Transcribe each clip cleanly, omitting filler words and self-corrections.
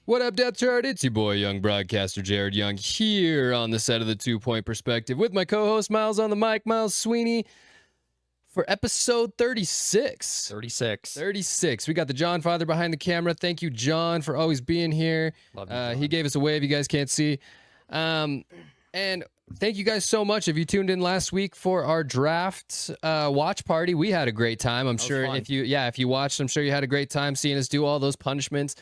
What up, Death Chart? It's your boy, young broadcaster Jared Young, here on the set of the 2 Point Perspective with my co-host Myles on the mic, Myles Sweeney, for episode 36. 36. We got the John Father behind the camera. Thank you, John, for always being here. Love you, John. He gave us a wave. You guys can't see. And thank you guys so much. If you tuned in last week for our draft watch party, we had a great time. I'm sure if you watched, I'm sure you had a great time seeing us do all those punishments.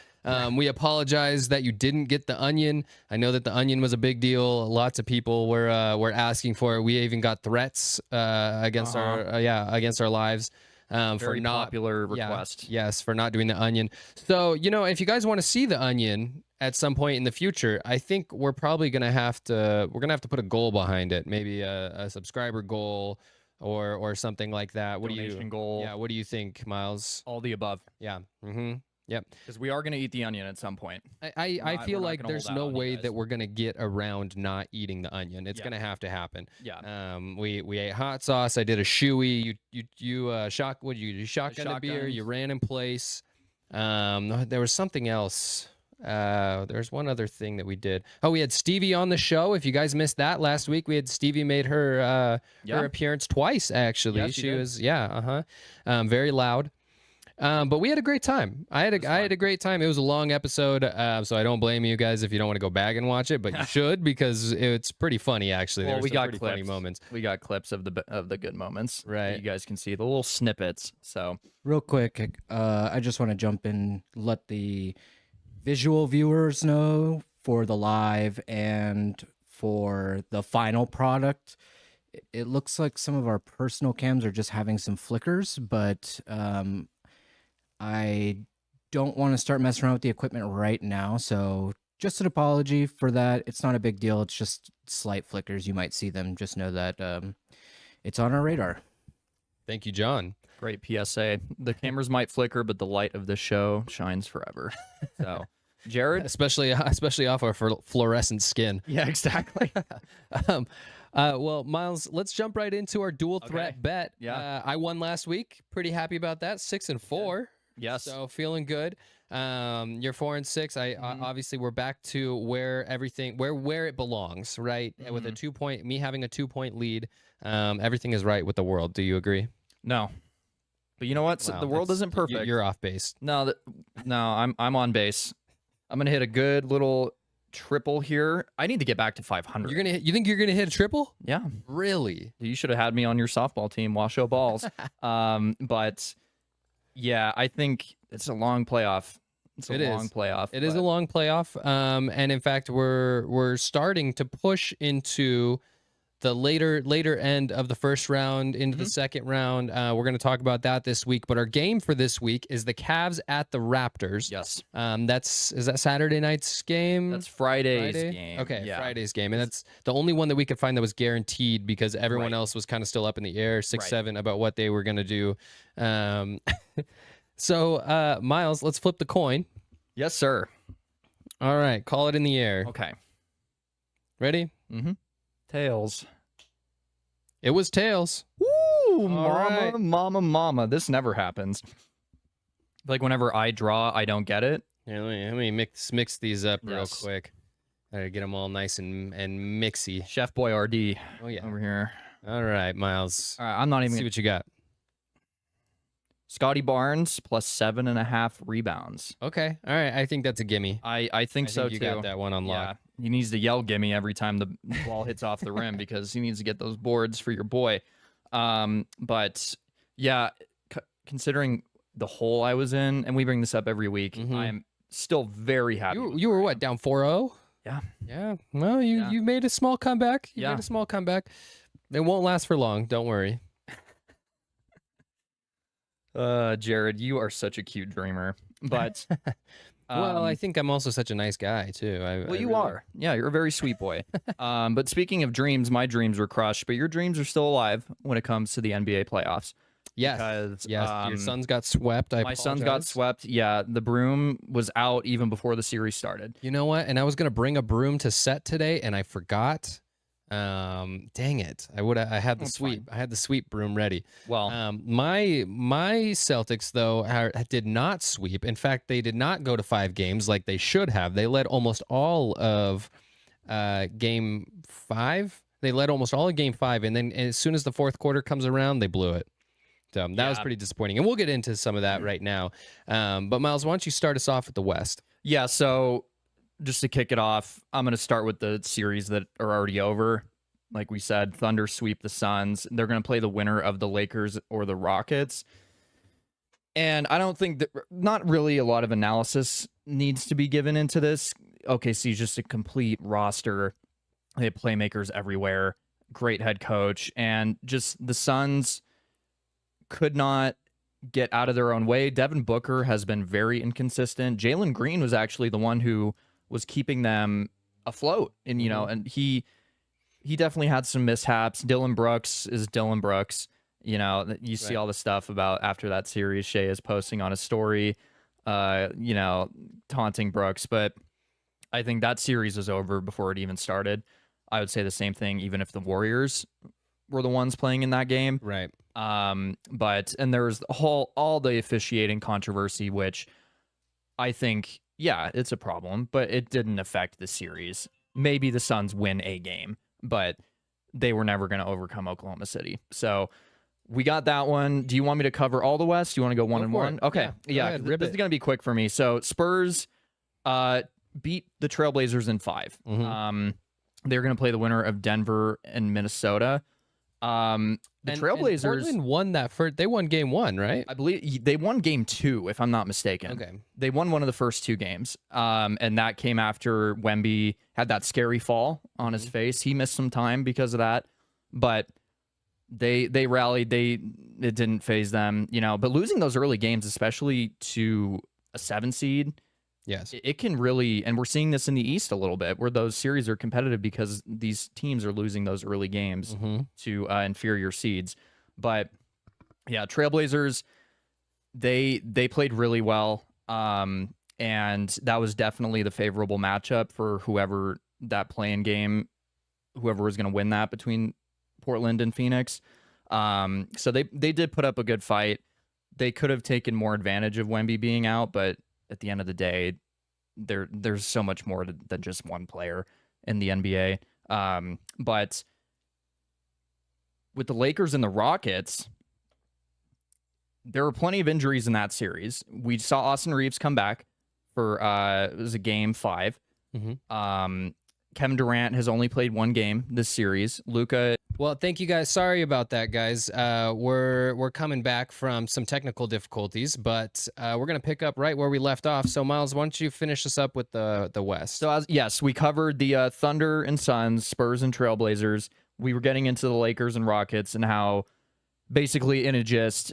We apologize that you didn't get the onion. I know that the onion was a big deal. Lots of people were asking for it. We even got threats against our lives. Very popular request. Yes, for not doing the onion. So, if you guys want to see the onion at some point in the future, I think we're probably gonna have to put a goal behind it. Maybe a subscriber goal or something like that. Donation goal. Yeah, what do you think, Myles? All the above. Yeah. Mm-hmm. Yep. Because we are going to eat the onion at some point. I feel like there's no way that we're going to get around not eating the onion. It's going to have to happen. Yeah. We ate hot sauce. I did a shoey. You shotgun the beer. You ran in place. There was something else. There's one other thing that we did. Oh, we had Stevie on the show. If you guys missed that last week, we had Stevie made her appearance twice, actually. Yes, she was very loud. But we had a great time. I had a great time. It was a long episode, so I don't blame you guys if you don't want to go back and watch it, but you should because it's pretty funny actually. Well, we got pretty funny moments. We got clips of the good moments. Right. You guys can see the little snippets. So real quick, I just want to jump in, let the visual viewers know for the live and for the final product. It looks like some of our personal cams are just having some flickers, but I don't want to start messing around with the equipment right now, so just an apology for that. It's not a big deal. It's just slight flickers. You might see them. Just know that it's on our radar. Thank you, John. great PSA. The cameras might flicker, but the light of the show shines forever. So, Jared, especially off our fluorescent skin. Yeah, exactly. Well, Myles, let's jump right into our dual threat bet. Yeah. I won last week. Pretty happy about that. 6-4. Yes. So feeling good. You're 4-6. Obviously we're back to where it belongs, right? Mm-hmm. With a 2 point, me having a 2 point lead. Everything is right with the world. Do you agree? No. But you know what? Wow, the world isn't perfect. You're off base. No, I'm on base. I'm gonna hit a good little triple here. I need to get back to 500. You think you're gonna hit a triple? Yeah. Really? You should have had me on your softball team. Washoe balls. But yeah, I think it's a long playoff. It is a long playoff. And in fact, we're starting to push into the later end of the first round into the second round. We're going to talk about that this week. But our game for this week is the Cavs at the Raptors. Yes. Is that Saturday night's game? That's Friday's game. Okay, yeah. Friday's game. And that's the only one that we could find that was guaranteed because everyone else was kind of still up in the air, 6-7, about what they were going to do. So, Myles, let's flip the coin. Yes, sir. All right, call it in the air. Okay. Ready? Mm-hmm. Tails. It was tails. Woo! Right. Mama. This never happens. Like whenever I draw, I don't get it. Here, let me mix these up real quick. Gotta get them all nice and mixy. Chef Boyardee. Oh yeah, over here. All right, Myles. All right, I'm not even. See what you got. Scotty Barnes plus 7.5 rebounds. Okay, all right. I think that's a gimme. I think so you too. You got that one on lock. Yeah. He needs to yell "gimme" every time the ball hits off the rim because he needs to get those boards for your boy. But yeah, considering the hole I was in, and we bring this up every week, I am still very happy. You were what, down 4-0? Yeah. Yeah. Well, you made a small comeback. You made a small comeback. It won't last for long. Don't worry. Jared, you are such a cute dreamer. But well, I think I'm also such a nice guy too. You are. Yeah, you're a very sweet boy. But speaking of dreams, my dreams were crushed, but your dreams are still alive when it comes to the NBA playoffs. Yes. Because, your Suns got swept. My Suns got swept. Yeah, the broom was out even before the series started. You know what? And I was gonna bring a broom to set today, and I forgot. Dang it. I had the That's sweep. fine. I had the sweep broom ready. Well, My Celtics though did not sweep. In fact, they did not go to 5 games like they should have. They led almost all of game 5. They led almost all of game 5, and then as soon as the fourth quarter comes around, they blew it. So that was yeah. pretty disappointing. And we'll get into some of that right now. But Miles, why don't you start us off with the West? Yeah, so just to kick it off, I'm going to start with the series that are already over. Like we said, Thunder sweep the Suns. They're going to play the winner of the Lakers or the Rockets. And I don't think that, not really a lot of analysis needs to be given into this. OKC is just a complete roster. They have playmakers everywhere, great head coach, and just the Suns could not get out of their own way. Devin Booker has been very inconsistent. Jalen Green was actually the one who was keeping them afloat, and and he definitely had some mishaps. Dylan Brooks is Dylan Brooks. You see all the stuff about after that series, Shea is posting on a story, taunting Brooks. But I think that series was over before it even started. I would say the same thing, even if the Warriors were the ones playing in that game. Right. But there was all the officiating controversy, which I think, yeah, it's a problem, but it didn't affect the series. Maybe the Suns win a game, but they were never going to overcome Oklahoma City. So we got that one. Do you want me to cover all the West? Do you want to go one and one? Okay. Yeah. This is going to be quick for me. So Spurs beat the Trailblazers in 5. They're going to play the winner of Denver and Minnesota. The Trailblazers, Portland won that first. They won game 1, right? I believe they won game 2, if I'm not mistaken. Okay. They won one of the first 2 games. And that came after Wemby had that scary fall on his face. He missed some time because of that, but they rallied. It didn't phase them, but losing those early games, especially to a 7 seed, yes, it can really, and we're seeing this in the East a little bit, where those series are competitive because these teams are losing those early games to inferior seeds. But yeah, Trailblazers, they played really well, and that was definitely the favorable matchup for whoever that play-in game, whoever was going to win that between Portland and Phoenix. So they did put up a good fight. They could have taken more advantage of Wemby being out, but at the end of the day, there's so much more than just one player in the NBA. But with the Lakers and the Rockets, there were plenty of injuries in that series. We saw Austin Reeves come back for it was a game 5. Kevin Durant has only played 1 game this series. Luka. Well, thank you guys. Sorry about that, guys. We're coming back from some technical difficulties, but we're gonna pick up right where we left off. So, Miles, why don't you finish us up with the West? So, yes, we covered the Thunder and Suns, Spurs and Trailblazers. We were getting into the Lakers and Rockets and how, basically, in a gist,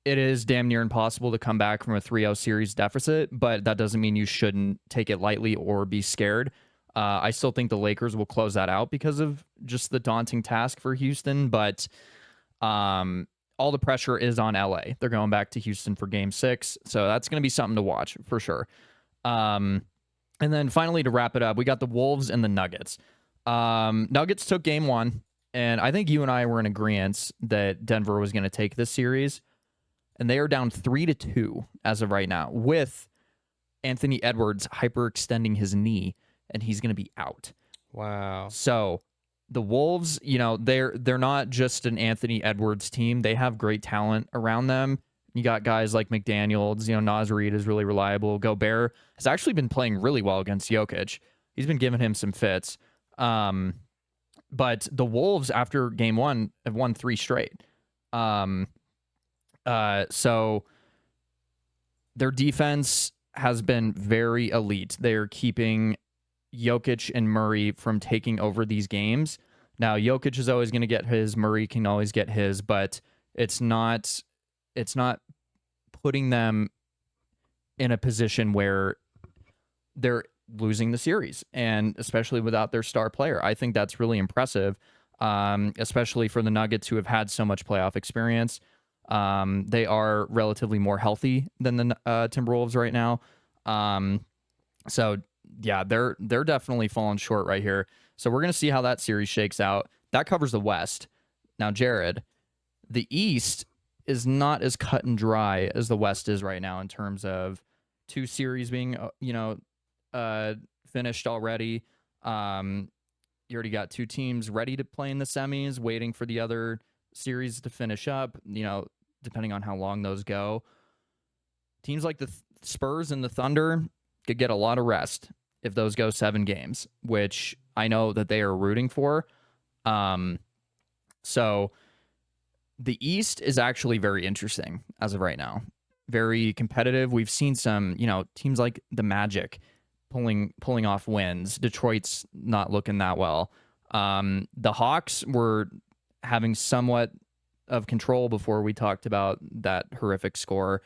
it is damn near impossible to come back from a 3-0 series deficit, but that doesn't mean you shouldn't take it lightly or be scared. I still think the Lakers will close that out because of just the daunting task for Houston, but all the pressure is on LA. They're going back to Houston for game 6, so that's going to be something to watch for sure. And then finally, to wrap it up, we got the Wolves and the Nuggets. Nuggets took game 1, and I think you and I were in agreement that Denver was going to take this series, and they are down 3-2 as of right now, with Anthony Edwards hyperextending his knee, and he's going to be out. Wow. So the Wolves, they're not just an Anthony Edwards team. They have great talent around them. You got guys like McDaniels, Naz Reid is really reliable. Gobert has actually been playing really well against Jokic. He's been giving him some fits. But the Wolves, after game 1, have won 3 straight. So their defense has been very elite. They're keeping Jokic and Murray from taking over these games. Now, Jokic is always going to get his, Murray can always get his, but it's not putting them in a position where they're losing the series, and especially without their star player. I think that's really impressive, especially for the Nuggets, who have had so much playoff experience. They are relatively more healthy than the Timberwolves right now. So yeah, they're definitely falling short right here. So we're going to see how that series shakes out. That covers the West. Now, Jared, the East is not as cut and dry as the West is right now in terms of 2 series being, finished already. You already got 2 teams ready to play in the semis, waiting for the other series to finish up, depending on how long those go. Teams like the Spurs and the Thunder could get a lot of rest if those go 7 games, which I know that they are rooting for. So the East is actually very interesting as of right now. Very competitive. We've seen some, teams like the Magic pulling off wins. Detroit's not looking that well. The Hawks were having somewhat of control before we talked about that horrific score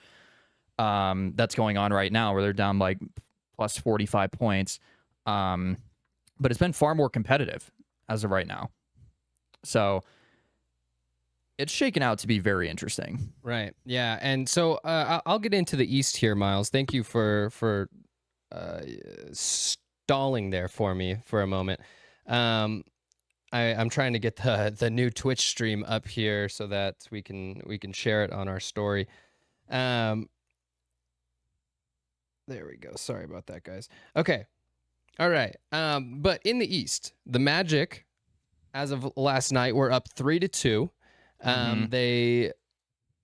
that's going on right now, where they're down like plus 45 points. But it's been far more competitive as of right now. So it's shaken out to be very interesting. Right. Yeah. And so I'll get into the East here, Myles. Thank you for stalling there for me for a moment. I'm trying to get the new Twitch stream up here so that we can share it on our story. There we go. Sorry about that, guys. Okay. All right. But in the East, the Magic, as of last night, were up 3-2. They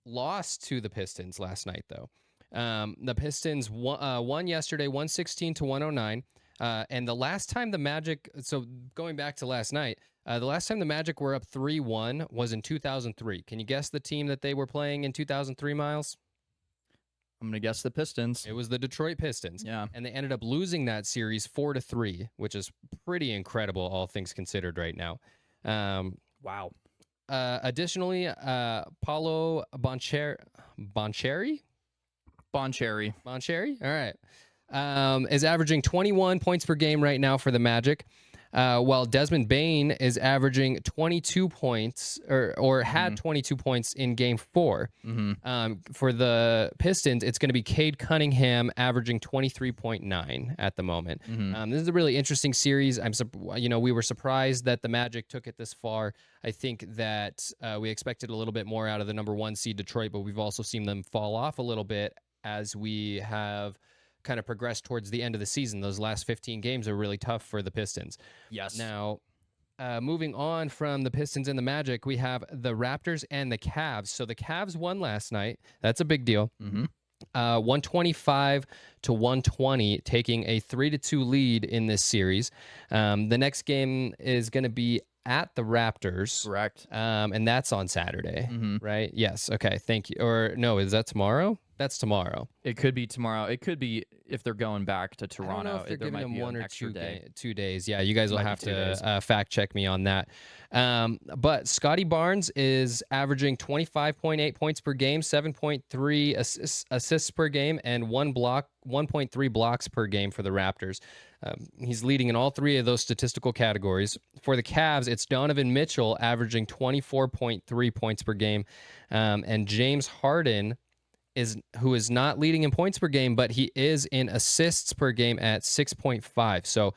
lost to the Pistons last night, though. The Pistons won yesterday, 116-109. And the last time the Magic, so going back to last night, the last time the Magic were up 3-1 was in 2003. Can you guess the team that they were playing in 2003, Myles? I'm going to guess the Pistons. It was the Detroit Pistons. Yeah. And they ended up losing that series 4-3, which is pretty incredible, all things considered right now. Wow. Additionally, Paolo Boncherry? All right. Is averaging 21 points per game right now for the Magic, while Desmond Bane is averaging 22 points or had 22 points in Game 4. For the Pistons, it's going to be Cade Cunningham averaging 23.9 at the moment. This is a really interesting series. We were surprised that the Magic took it this far. I think that we expected a little bit more out of the number 1 seed Detroit, but we've also seen them fall off a little bit as we have kind of progressed towards the end of the season. Those last 15 games are really tough for the Pistons. Yes. Now, moving on from the Pistons and the Magic, we have the Raptors and the Cavs. So the Cavs won last night. That's a big deal. 125-120, taking a 3-2 lead in this series. The next game is going to be at the Raptors. Correct. And that's on Saturday, right? Yes. Okay. Thank you. Or no, is that tomorrow? That's tomorrow. It could be tomorrow. It could be if they're going back to Toronto. I don't know if they're there giving might them be 1 an or extra 2 day. 2 days. Yeah, you guys will Might be have 2 to fact check me on that. But Scotty Barnes is averaging 25.8 points per game, 7.3 assists per game, and 1.3 blocks per game for the Raptors. He's leading in all 3 of those statistical categories. For the Cavs, it's Donovan Mitchell averaging 24.3 points per game, and James Harden who is not leading in points per game, but he is in assists per game at 6.5. So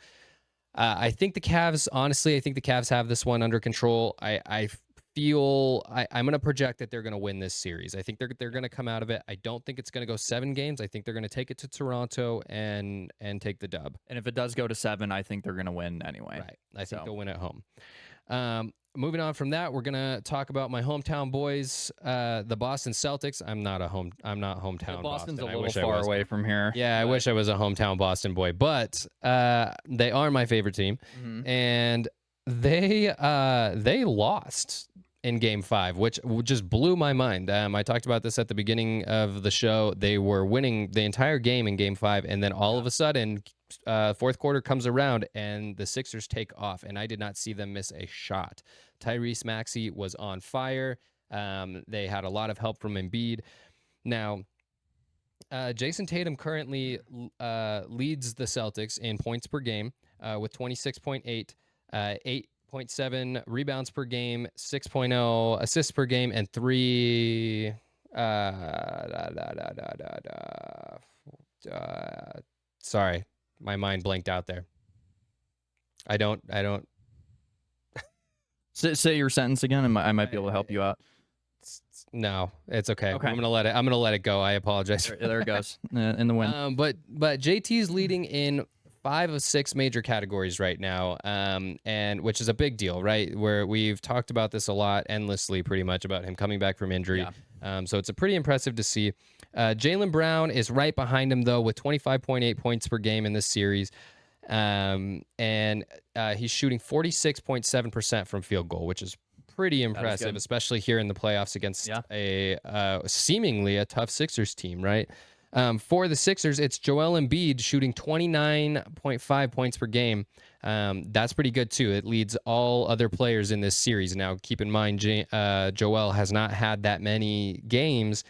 I think the Cavs have this one under control. I'm going to project that they're going to win this series. I think they're going to come out of it. I don't think it's going to go 7 games. I think they're going to take it to Toronto and take the dub. And if it does go to 7, I think they're going to win anyway. Right. I think they'll win at home. Moving on from that, we're gonna talk about my hometown boys, the Boston Celtics. I'm not hometown Boston's Boston. a little far away from here. Yeah, I wish I was a hometown Boston boy, but they are my favorite team, and they lost in Game 5, which just blew my mind. I talked about this at the beginning of the show. They were winning the entire game in Game 5, and then all of a sudden, fourth quarter comes around, and the Sixers take off, and I did not see them miss a shot. Tyrese Maxey was on fire. They had a lot of help from Embiid. Now, Jason Tatum currently leads the Celtics in points per game with 26.8, 8.7 rebounds per game, 6.0 assists per game, and 3 sorry, my mind blanked out there. I don't Say your sentence again, and I might be able to help you out. No, it's okay. Okay. I'm gonna let it go. I apologize. There it goes in the win. But JT's leading in 5 of 6 major categories right now, and which is a big deal, right? Where we've talked about this a lot, endlessly, pretty much, about him coming back from injury. Yeah. So it's a pretty impressive to see. Jaylen Brown is right behind him though, with 25.8 points per game in this series, and he's shooting 46.7% from field goal, which is pretty impressive, especially here in the playoffs against a seemingly a tough Sixers team, right? For the Sixers, it's Joel Embiid shooting 29.5 points per game. That's pretty good too. It leads all other players in this series. Now, keep in mind, Joel has not had that many games,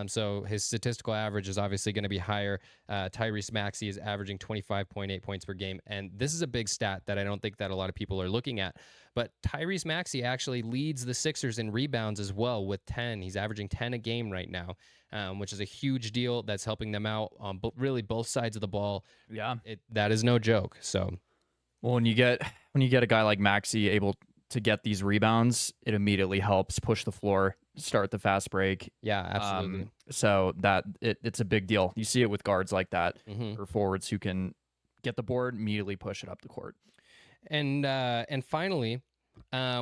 so his statistical average is obviously going to be higher. Tyrese Maxey is averaging 25.8 points per game, and this is a big stat that I don't think that a lot of people are looking at. But Tyrese Maxey actually leads the Sixers in rebounds as well with 10. He's averaging 10 a game right now, which is a huge deal. That's helping them out on really both sides of the ball. Yeah, that is no joke. So, well, when you get a guy like Maxey able to get these rebounds, it immediately helps push the floor, start the fast break. Yeah, absolutely. So that it's a big deal. You see it with guards like that, Mm-hmm. or forwards who can get the board, immediately push it up the court. And finally,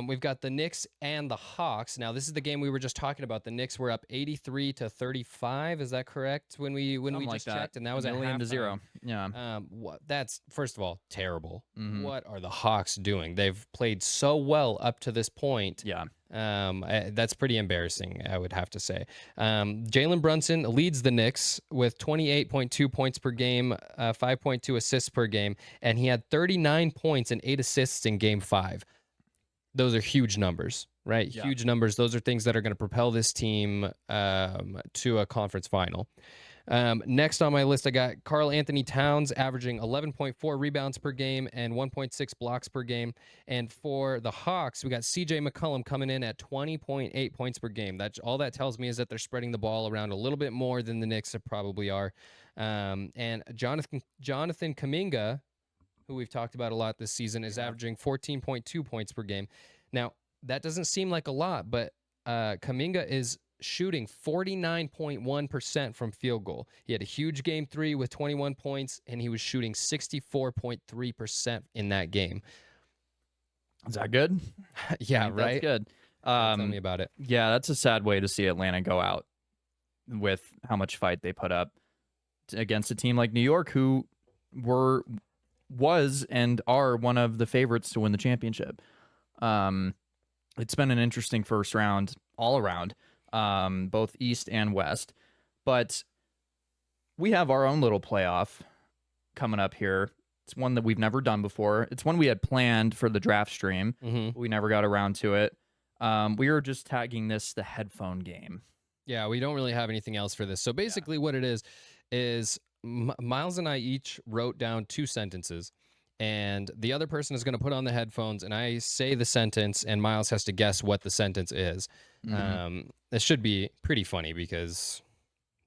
we've got the Knicks and the Hawks. Now, this is the game we were just talking about. The Knicks were up 83-35. Is that correct? When we just checked, and that was at 1-0. Yeah. That's, first of all, terrible. Mhm. What are the Hawks doing? They've played so well up to this point. Yeah. That's pretty embarrassing, I would have to say. Jalen Brunson leads the Knicks with 28.2 points per game, 5.2 assists per game, and he had 39 points and 8 assists in Game 5. Those are huge numbers, right? Yeah. Huge numbers. Those are things that are going to propel this team to a conference final. Next on my list, I got Karl Anthony Towns averaging 11.4 rebounds per game and 1.6 blocks per game. And for the Hawks, we got CJ McCollum coming in at 20.8 points per game. That's all that tells me, is that they're spreading the ball around a little bit more than the Knicks probably are. And Jonathan Kuminga, who we've talked about a lot this season, is averaging 14.2 points per game. Now, that doesn't seem like a lot, but Kuminga is shooting 49.1% from field goal. He had a huge Game 3 with 21 points, and he was shooting 64.3% in that game. Is that good? Yeah, right? That's good. Tell me about it. Yeah, that's a sad way to see Atlanta go out with how much fight they put up against a team like New York, who was and are one of the favorites to win the championship. It's been an interesting first round all around, both East and West. But we have our own little playoff coming up here. It's one that we've never done before. It's one we had planned for the draft stream. Mm-hmm. We never got around to it. We were just tagging this the headphone game. Yeah, we don't really have anything else for this. So basically what it is Myles and I each wrote down 2 sentences, and the other person is going to put on the headphones, and I say the sentence, and Myles has to guess what the sentence is. Mm-hmm. This should be pretty funny because,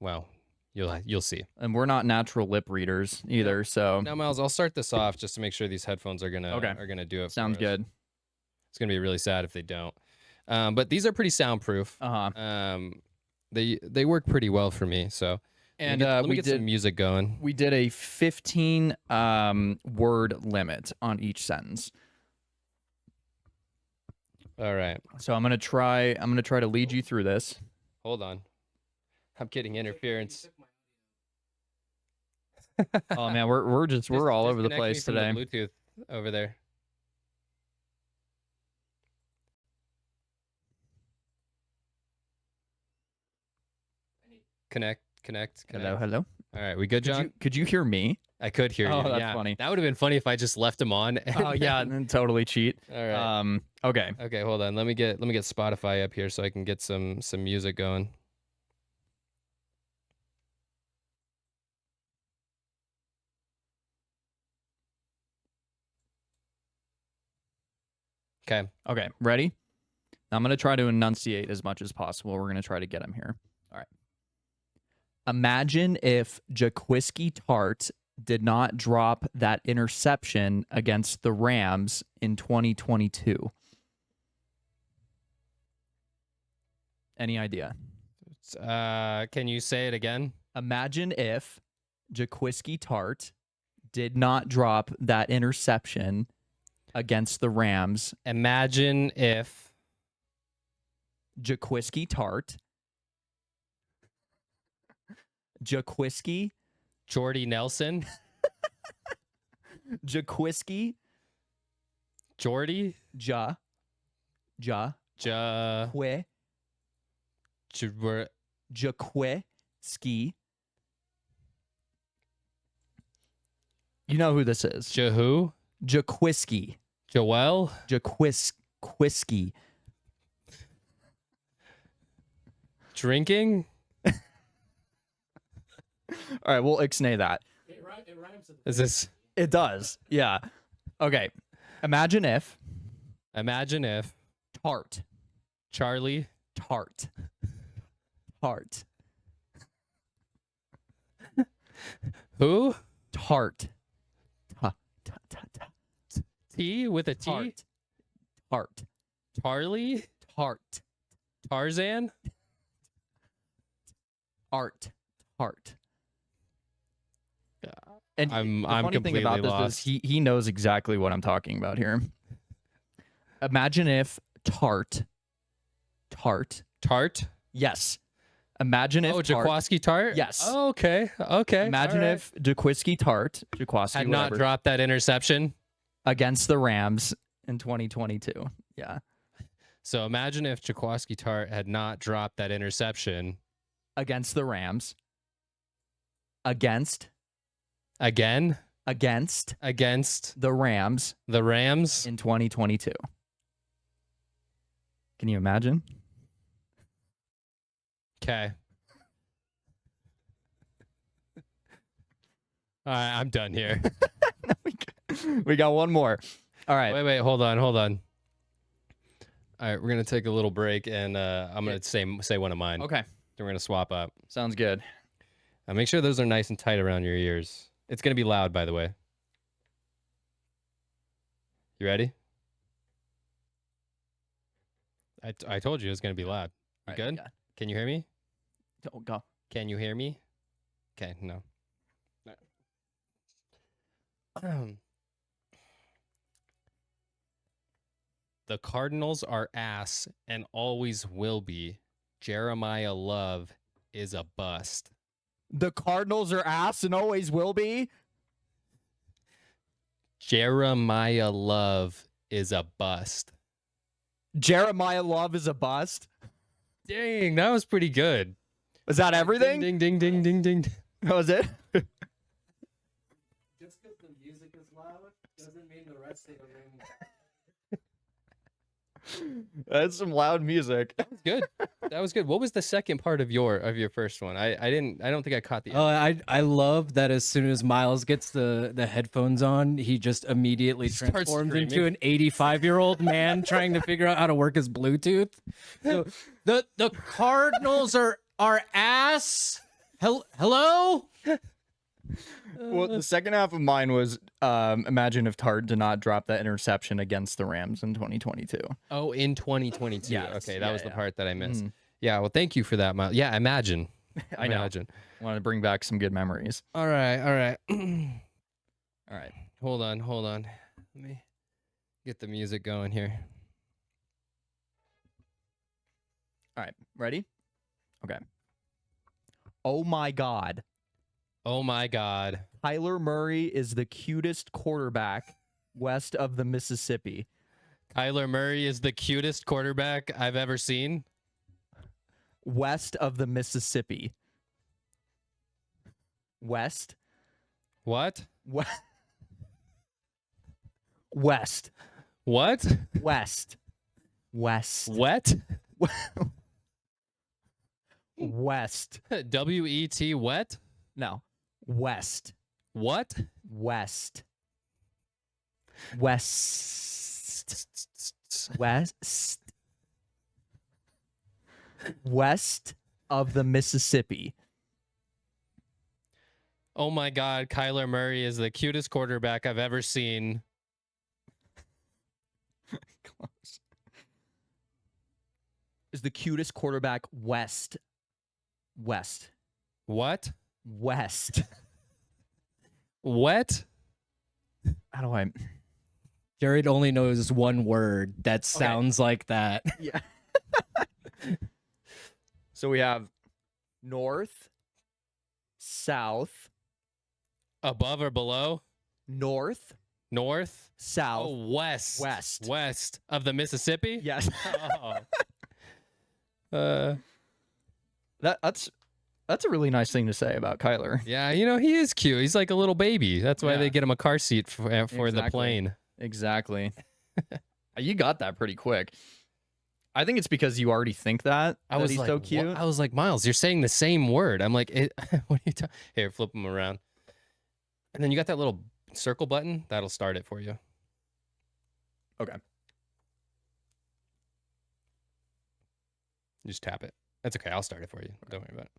well, you'll see. And we're not natural lip readers either, so Now, Myles, I'll start this off just to make sure these headphones are gonna do it. Sounds good. It's gonna be really sad if they don't. But these are pretty soundproof. They work pretty well for me. So, and let me get some music going. We did a 15 word limit on each sentence. All right. So I'm gonna try to lead you through this. Hold on. I'm getting interference. Oh man, we're all over the Disconnect me place from today. The Bluetooth over there. Connect. Hello. All right, we good, John? Could you hear me? I could hear you. Oh, that's yeah. funny. That would have been funny if I just left them on. Oh yeah, and then totally cheat. All right. Okay. Okay, hold on. Let me get Spotify up here so I can get some music going. Okay. Okay. Ready? I'm gonna try to enunciate as much as possible. We're gonna try to get him here. All right. Imagine if Jaquiski Tart did not drop that interception against the Rams in 2022. Any idea? Can you say it again? Imagine if Jaquiski Tart did not drop that interception against the Rams. Imagine if Jaquiski Tart. Jaquiski. Jordy Nelson. Jaquiski. Jordy. Ja. Ja. Que. Jaquiski. You know who this is? Who? Jaquiski. Joel. Jaquiski. Drinking. All right, we'll ixnay that. It rhymes with Is this? It does. Yeah. Okay. Imagine if Tart. Charlie. Tart. Tart. Who? Tart. T with a T. Tart. Tart. Tarly. Tart. Tarzan. Art. Tart. And I'm the funny thing completely about this lost. is he knows exactly what I'm talking about here. Imagine if Tart. Yes. Imagine if Tart. Jaquiski Tart. Yes. Oh, okay. Okay. Imagine All right. if Jaquiski Tart, Jaquiski had not dropped that interception. against the Rams in 2022. Yeah. So imagine if Jaquiski Tart had not dropped that interception Against the Rams. Against again against against the Rams the Rams. in 2022. Can you imagine? Okay. All right, I'm done here. We got one more. All right. Wait, hold on. All right, we're gonna take a little break, and I'm gonna say one of mine. Okay. Then we're gonna swap up. Sounds good. Make sure those are nice and tight around your ears. It's gonna be loud, by the way. You ready? I told you it was gonna be loud. You All right, good? yeah. Can you hear me? Go. Can you hear me? Okay, no. The Cardinals are ass and always will be. Jeremiah Love is a bust. The Cardinals are ass and always will be. Jeremiah Love is a bust. Jeremiah Love is a bust. Dang, that was pretty good. Is that everything? Ding, ding, ding, ding, ding, ding. That was it? Just because the music is loud doesn't mean the rest of the room. That's some loud music. Good. That was good. What was the second part of your first one? I don't think I caught the end. I love that as soon as Miles gets the headphones on, he just immediately Starts transforms screaming. into an 85-year-old man trying to figure out how to work his Bluetooth. So, the Cardinals are ass. Hello? Well, the second half of mine was imagine if Tart did not drop that interception against the Rams in 2022. Oh, in 2022. Yes. Okay, that Yeah, was the yeah. part that I missed. Mhm. Yeah, well, thank you for that, Miles. Yeah, imagine. I know. Imagine. Want to bring back some good memories. All right. All right. Hold on. Let me get the music going here. All right. Ready? Okay. Oh my God. Oh my God. Kyler Murray is the cutest quarterback west of the Mississippi. Kyler Murray is the cutest quarterback I've ever seen. West of the Mississippi. West. What? West. What? West. West. Wet? West. W-E-T wet? No. West. What? West. West. West. West of the Mississippi. Oh my God, Kyler Murray is the cutest quarterback I've ever seen. Close. is the cutest quarterback west. What? West. What? How do I? Jared only knows one word that sounds like that. Yeah. So we have north, south, Above or below? north, North? south. Oh, west. West. West of the Mississippi? Yes. Oh. That's a really nice thing to say about Kyler. Yeah, he is cute. He's like a little baby. That's why Yeah. they get him a car seat for the Exactly. plane. Exactly. You got that pretty quick. I think it's because you already think that he's so cute. I was like, Miles, you're saying the same word. I'm like, what are you talking? Here, flip him around. And then you got that little circle button. That'll start it for you. Okay. Just tap it. That's okay. I'll start it for you. Don't worry about it.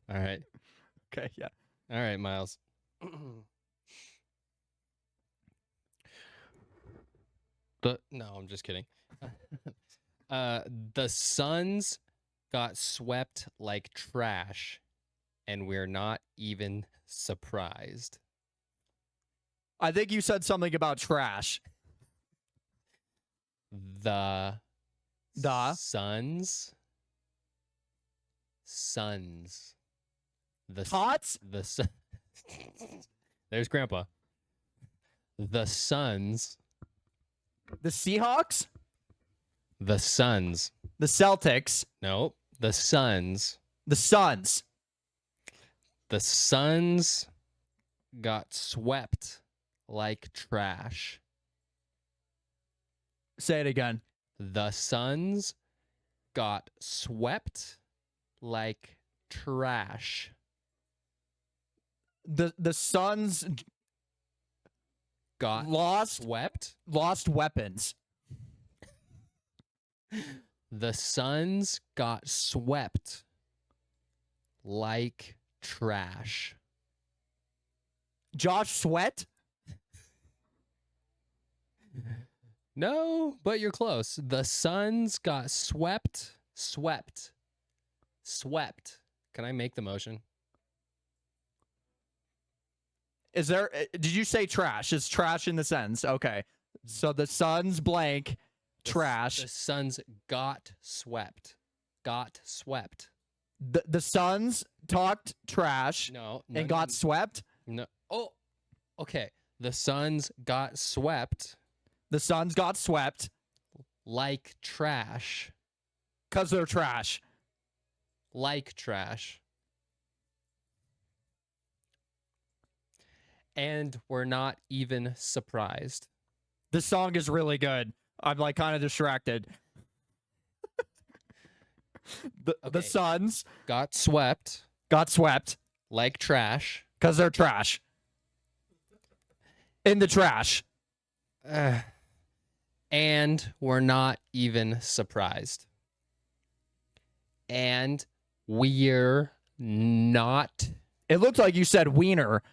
All right. Okay. Yeah. All right, Miles. No, I'm just kidding. The Suns got swept like trash, and we're not even surprised. I think you said something about trash. The The Suns. Tots? There's Grandpa. The Suns. The Seahawks? The Suns. The Celtics? No, the Suns. The Suns? The Suns got swept like trash. Say it again. The Suns got swept like trash. The Suns Got lost swept. weapons. The Suns got swept like trash. Josh Sweat? No, but you're close. The Suns got swept. Can I make the motion? Is there? Did you say trash? Is trash in the sentence? Okay. So the Suns blank trash. The Suns got swept. Got swept. The Suns talked trash No. and got swept. No. Oh, okay. The Suns got swept The Suns got swept like trash. because they're trash. Like trash. And we're not even surprised. This song is really good. I'm like kind of distracted. The Okay. Suns Got swept got swept like trash. because they're trash. In the trash. And we're not even surprised. And we're not. It looked like you said wiener.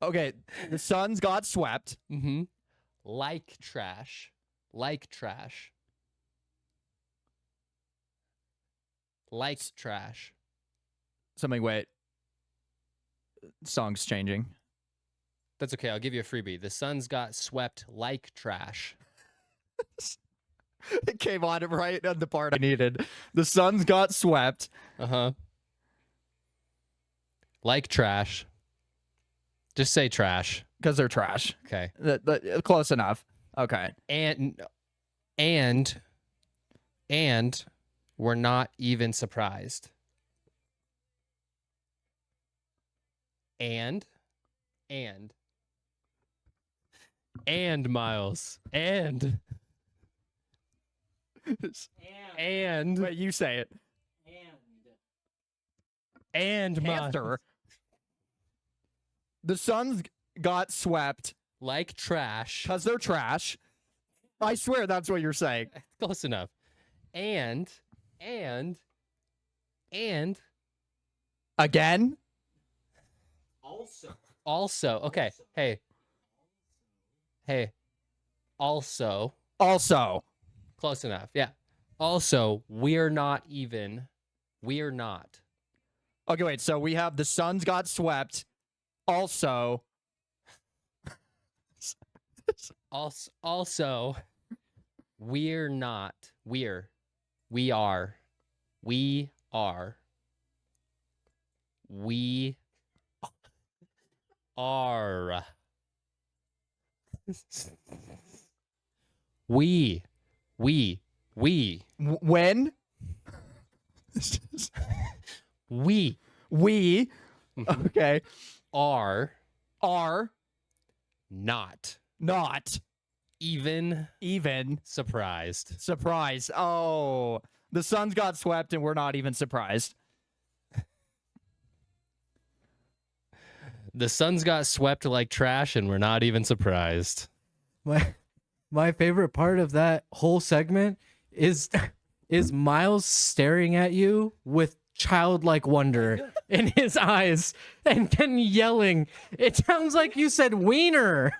Okay, the Suns got swept. Like trash. Like trash. Like trash. Something, wait. Song's changing. That's okay. I'll give you a freebie. The Suns got swept like trash. It came on right on the part I needed. The Suns got swept. Like trash. Just say trash. Because they're trash. Okay. Close enough. Okay. And we're not even surprised. And Miles. And Wait, you say it. And Miles. Hamster. The Suns got swept Like trash. because they're trash. I swear that's what you're saying. Close enough. And Again? also, okay. Hey, Hey, also, Also. close enough. Yeah. Also, we're not. Okay, wait. So we have the Suns got swept. Also. Also, we're not. We are. We are. We are. We. When We we okay are are not not even surprised. surprised. Oh, the Suns got swept and we're not even surprised. The Suns got swept like trash and we're not even surprised. My favorite part of that whole segment is Miles staring at you with childlike wonder in his eyes and then yelling. It sounds like you said wiener.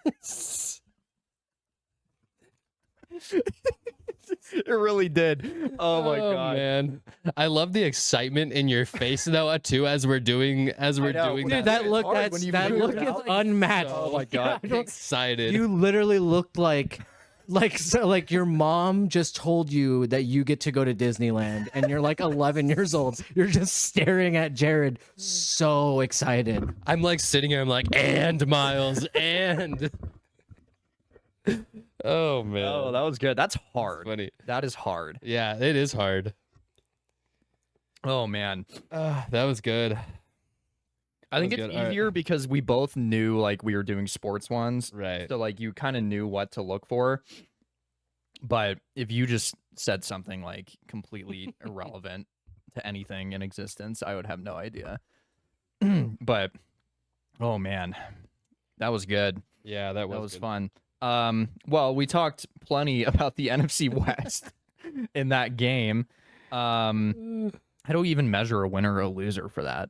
It really did. Oh my god, man. I love the excitement in your face though too as we're doing Dude, that. that look hard when you that figure look it is out. unmatched. Oh my god. Excited. You literally looked like your mom just told you that you get to go to Disneyland and you're like 11 years old. You're just staring at Jared so excited. I'm like sitting here, I'm like, and Miles, and oh man. Oh, that was good. That's hard. funny. That is hard. Yeah, it is hard. Oh man. That was good. I think was it's good. All right. easier because we both knew like we were doing sports ones. Right. So like you kind of knew what to look for. But if you just said something like completely irrelevant to anything in existence, I would have no idea. But oh man, that was good. Yeah, that That was good. fun. Well, we talked plenty about the NFC West in that game. How do we even measure a winner or a loser for that?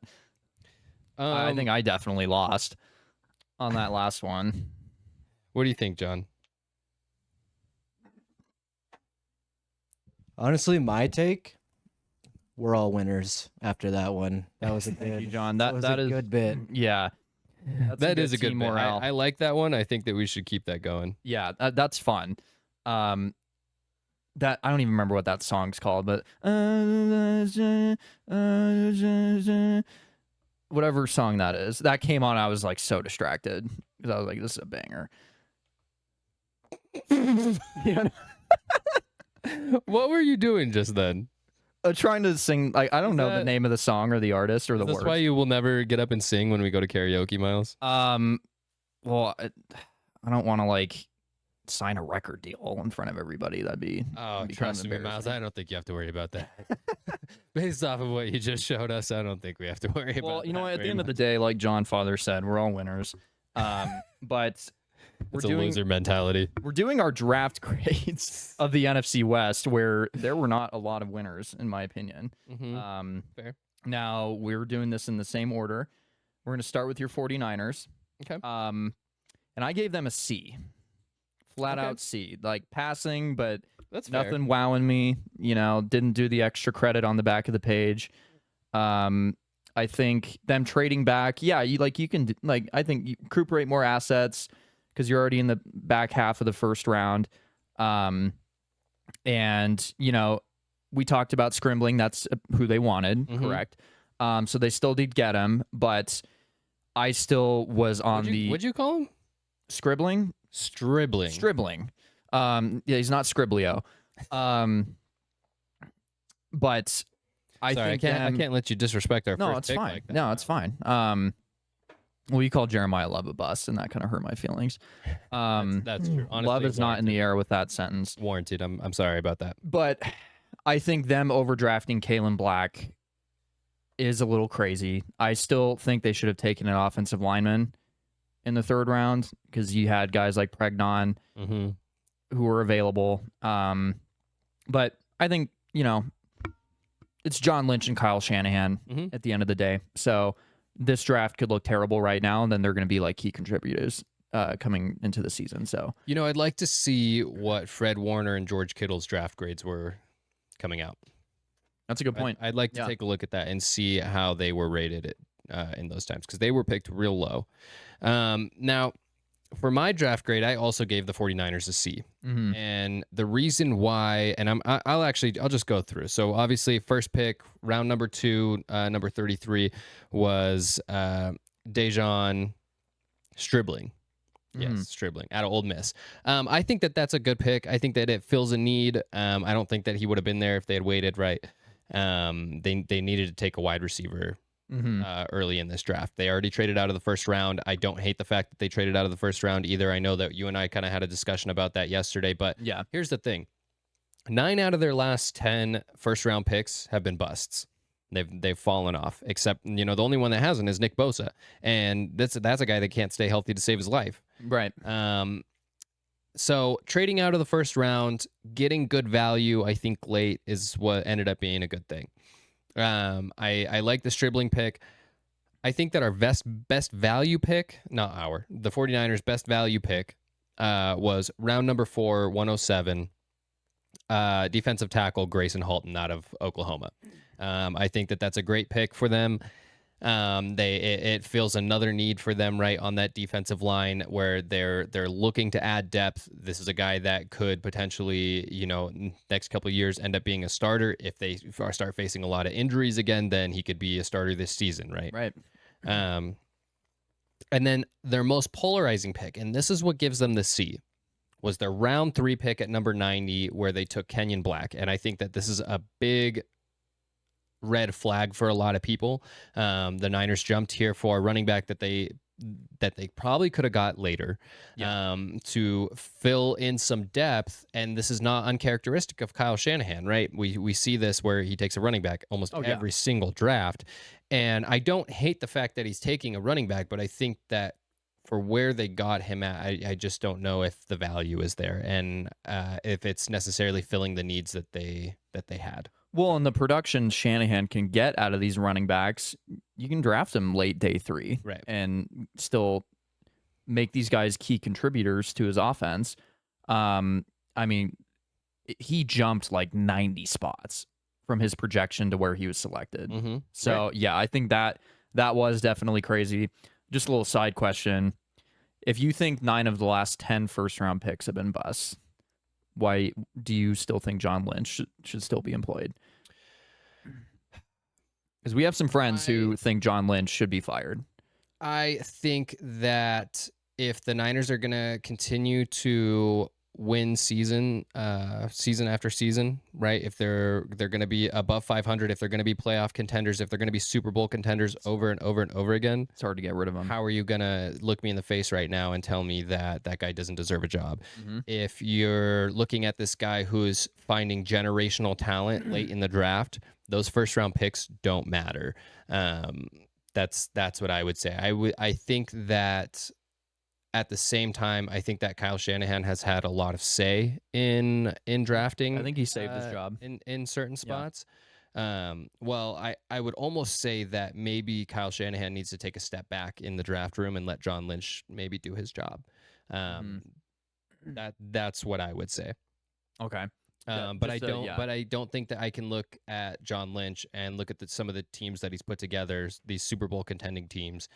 I think I definitely lost on that last one. What do you think, John? Honestly, my take, we're all winners after that one. That was a Thank good, you, John. that was That a is good bit. Yeah, That is a good team bit. morale. I like that one. I think that we should keep that going. Yeah, that's fun. That I don't even remember what that song's called, but whatever song that is, that came on. I was like so distracted because I was like, "This is a banger." Yeah, What were you doing just then? trying to sing. Like I don't Is know the that- name of the song or the artist or the That's words. why you will never get up and sing when we go to karaoke, Miles. Well, I don't want to like sign a record deal in front of everybody. That'd be Oh, be kind trust of me, Miles. embarrassing. I don't think you have to worry about that. Based off of what you just showed us, I don't think we have to worry about. Well, you know that what? At very the end of the much. day, like John Father said, we're all winners. But It's a loser mentality. we're doing our draft grades of the NFC West, where there were not a lot of winners, in my opinion. Fair. Now we're doing this in the same order. We're going to start with your 49ers. Okay. And I gave them a C. Flat Okay. out C. Like passing, but That's fair. nothing wowing me. You know, didn't do the extra credit on the back of the page. I think them trading back, yeah, you can like I think you recuperate more assets because you're already in the back half of the first round. And you know, we talked about Scrimbling. That's who they wanted, Mhm. correct? So they still did get him, but I still was on What'd you call him? Scribbling. Stribbling. Stribbling. Yeah, he's not Scriblio. But I Sorry, think I can't let you disrespect our No, first it's pick fine. like that. No, it's fine. Well, you called Jeremiah Love a bust, and that kind of hurt my feelings. That's true. Honestly, Love is not in the air with that sentence. warranted. I'm sorry about that. But I think them overdrafting Kalen Black is a little crazy. I still think they should have taken an offensive lineman in the third round because you had guys like Pregnon Mm-hmm. who were available. But I think, you know, it's John Lynch and Kyle Shanahan Mhm. at the end of the day. So this draft could look terrible right now, and then they're going to be like key contributors coming into the season. So I'd like to see what Fred Warner and George Kittle's draft grades were coming out. that's a good point. I'd like to take a look at that and see how they were rated in those times, because they were picked real low. Now, for my draft grade, I also gave the 49ers a C. Mm-hmm. And the reason why, and I'll just go through. So obviously, first pick, round number 2, number 33 was Dejon Stribling. Yes, Stribling out of Ole Miss. I think that that's a good pick. I think that it fills a need. I don't think that he would have been there if they had waited, right? They needed to take a wide receiver early in this draft. They already traded out of the first round. I don't hate the fact that they traded out of the first round either. I know that you and I kind of had a discussion about that yesterday, but Yeah. here's the thing. 9 out of their last 10 first round picks have been busts. They've fallen off, except, the only one that hasn't is Nick Bosa. And that's a guy that can't stay healthy to save his life. Right. So trading out of the first round, getting good value, I think late is what ended up being a good thing. I like the Stribling pick. I think that our best value pick, the 49ers' best value pick was round number 4, 107, defensive tackle Grayson Halton out of Oklahoma. I think that that's a great pick for them. It fills another need for them right on that defensive line where they're looking to add depth. This is a guy that could potentially, next couple of years end up being a starter. If they start facing a lot of injuries again, then he could be a starter this season, right? Right. And then their most polarizing pick, and this is what gives them the C, was their round 3 pick at number 90, where they took Kenyon Black. And I think that this is a big red flag for a lot of people. The Niners jumped here for a running back that they probably could have got later, to fill in some depth. And this is not uncharacteristic of Kyle Shanahan, right? We see this where he takes a running back almost every single draft. And I don't hate the fact that he's taking a running back, but I think that for where they got him at, I just don't know if the value is there, and if it's necessarily filling the needs that they had. Well, and the production Shanahan can get out of these running backs, you can draft them late day 3, right, and still make these guys key contributors to his offense. I mean, he jumped like 90 spots from his projection to where he was selected. So yeah, I think that was definitely crazy. Just a little side question: if you think 9 of the last 10 first-round picks have been busts, why do you still think John Lynch should still be employed? Because we have some friends who think John Lynch should be fired. I think that if the Niners are going to continue to win season after season, right? If they're going to be above 500, if they're going to be playoff contenders, if they're going to be Super Bowl contenders over and over and over again, it's hard to get rid of them. How are you going to look me in the face right now and tell me that that guy doesn't deserve a job? If you're looking at this guy who's finding generational talent late in the draft, those first round picks don't matter. That's what I would say. I think that at the same time, I think that Kyle Shanahan has had a lot of say in drafting. I think he saved his job in certain spots. Well, I would almost say that maybe Kyle Shanahan needs to take a step back in the draft room and let John Lynch maybe do his job. That's what I would say. Okay. But I don't think that I can look at John Lynch and look at some of the teams that he's put together, these Super Bowl contending teams,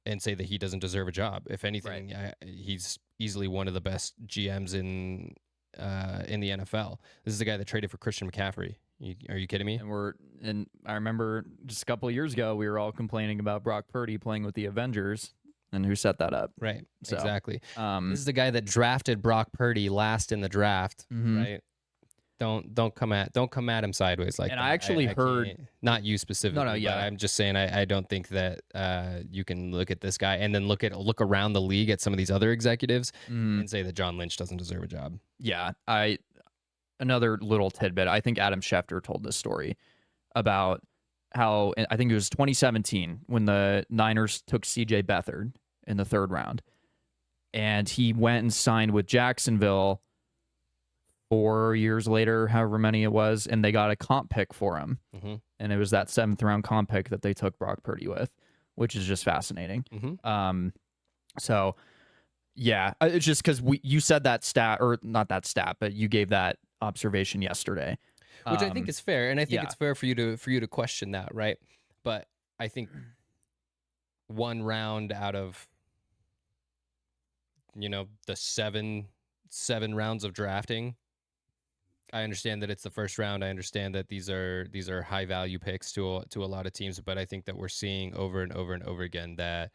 and say that he doesn't deserve a job. If anything, he's easily one of the best GMs in the NFL. This is the guy that traded for Christian McCaffrey. Are you kidding me? And I remember just a couple of years ago, we were all complaining about Brock Purdy playing with the Avengers, and who set that up? Right. So, exactly. This is the guy that drafted Brock Purdy last in the draft. Right. Don't come at him sideways like that. And I actually heard, not you specifically. No, yeah. But I'm just saying I don't think that you can look at this guy and then look around the league at some of these other executives and say that John Lynch doesn't deserve a job. Yeah, another little tidbit. I think Adam Schefter told this story about how, I think it was 2017 when the Niners took CJ Beathard in the 3rd round, and he went and signed with Jacksonville 4 years later, however many it was, and they got a comp pick for him. And it was that 7th round comp pick that they took Brock Purdy with, which is just fascinating. So yeah, it's just because you said that stat, or not that stat, but you gave that observation yesterday, which I think is fair, and I think yeah. it's fair for you to question that, right? But I think one round out of the seven rounds of drafting, I understand that it's the first round. I understand that these are high value picks to a lot of teams, but I think that we're seeing over and over and over again that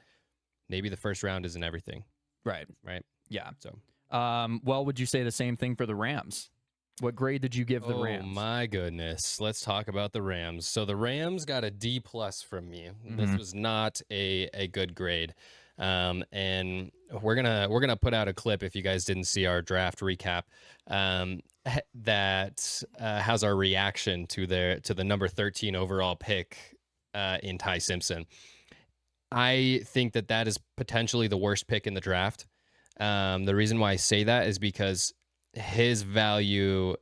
maybe the first round isn't everything. Right. Yeah. So, well, would you say the same thing for the Rams? What grade did you give the oh Rams? my goodness, let's talk about the Rams. So the Rams got a D+ from me. This was not a good grade, and we're gonna put out a clip if you guys didn't see our draft recap. That has our reaction to the number 13 overall pick in Ty Simpson. I think that is potentially the worst pick in the draft. The reason why I say that is because his value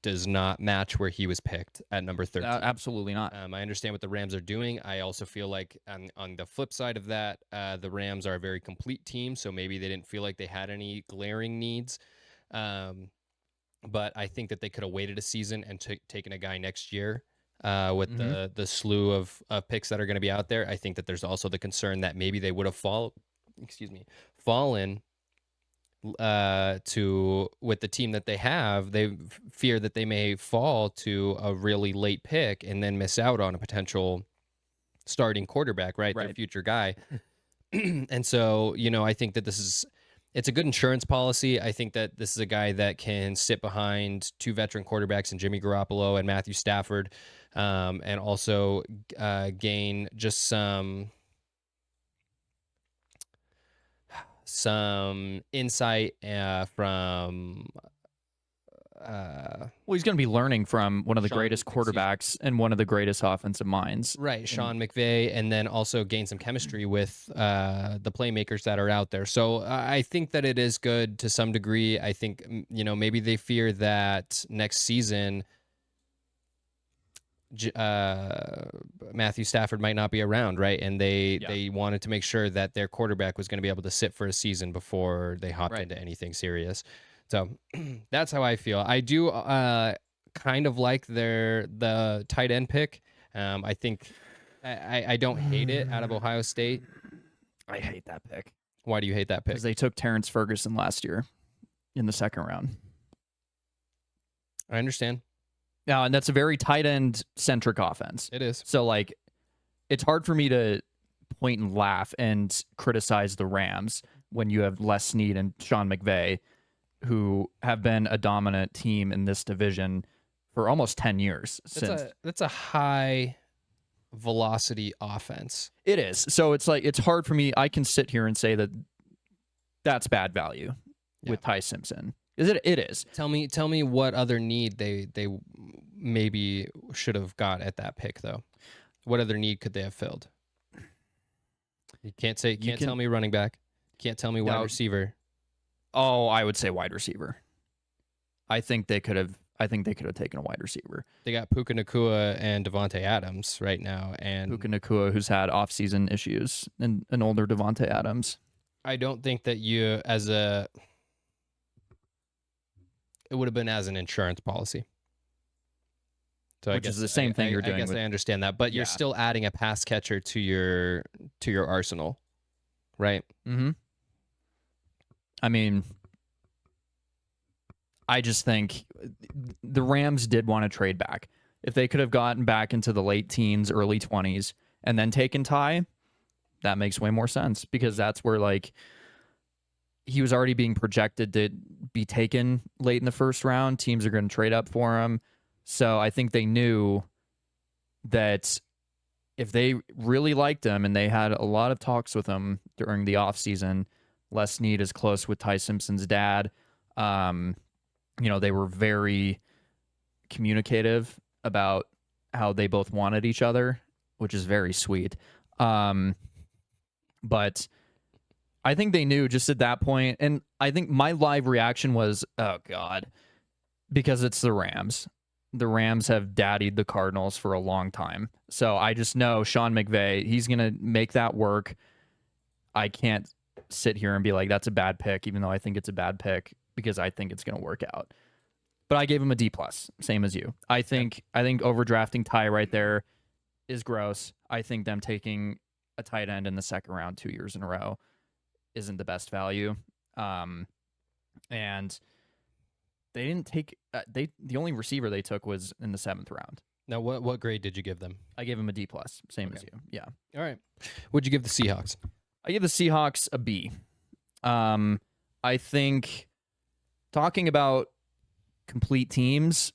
does not match where he was picked at number 13. Absolutely not. I understand what the Rams are doing. I also feel like on the flip side of that, the Rams are a very complete team, so maybe they didn't feel like they had any glaring needs. But I think that they could have waited a season and taken a guy next year with the slew of picks that are going to be out there. I think that there's also the concern that maybe they would have fallen to with the team that they have. They fear that they may fall to a really late pick and then miss out on a potential starting quarterback, right? Their future guy. And so, I think that it's a good insurance policy. I think that this is a guy that can sit behind two veteran quarterbacks in Jimmy Garoppolo and Matthew Stafford, and also gain just some insight from well, he's going to be learning from one of the greatest quarterbacks and one of the greatest offensive minds, right? Sean McVay, and then also gain some chemistry with the playmakers that are out there. So I think that it is good to some degree. I think maybe they fear that next season Matthew Stafford might not be around, right? And they wanted to make sure that their quarterback was going to be able to sit for a season before they hopped into anything serious. So that's how I feel. I do kind of like the tight end pick. I think I don't hate it out of Ohio State. I hate that pick. Why do you hate that pick? Because they took Terrence Ferguson last year in the second round. I understand. Now, and that's a very tight end centric offense. It is. So it's hard for me to point and laugh and criticize the Rams when you have Les Snead and Sean McVay, who have been a dominant team in this division for almost 10 years. That's a high velocity offense. It is. So it's hard for me. I can sit here and say that that's bad value with Ty Simpson. It is. Tell me what other need they maybe should have got at that pick though. What other need could they have filled? You can't tell me running back. Can't tell me wide receiver. Oh, I would say wide receiver. I think they could have taken a wide receiver. They got Puka Nacua and Devontae Adams right now, and Puka Nacua, who's had off-season issues, and an older Devontae Adams. I don't think that it would have been as an insurance policy. So Which is the same thing you're doing. I guess I understand that, but you're still adding a pass catcher to your arsenal, right? Mm-hmm. I mean, I just think the Rams did want to trade back. If they could have gotten back into the late teens, early 20s, and then taken Ty, that makes way more sense, because that's where he was already being projected to be taken late in the first round. Teams are going to trade up for him. So I think they knew that if they really liked him, and they had a lot of talks with him during the offseason, Les Snead is close with Ty Simpson's dad. They were very communicative about how they both wanted each other, which is very sweet. But I think they knew just at that point, and I think my live reaction was, oh God, because it's the Rams. The Rams have daddied the Cardinals for a long time. So I just know Sean McVay, he's going to make that work. I can't sit here and be like, that's a bad pick, even though I think it's a bad pick because I think it's going to work out. But I gave him a D+, same as you. I think overdrafting Ty right there is gross. I think them taking a tight end in the second round 2 years in a row isn't the best value. And they didn't take the only receiver they took was in the 7th round. Now, what grade did you give them? I gave him a D+, same as you. Yeah. All right. What'd you give the Seahawks? I give the Seahawks a B. I think talking about complete teams,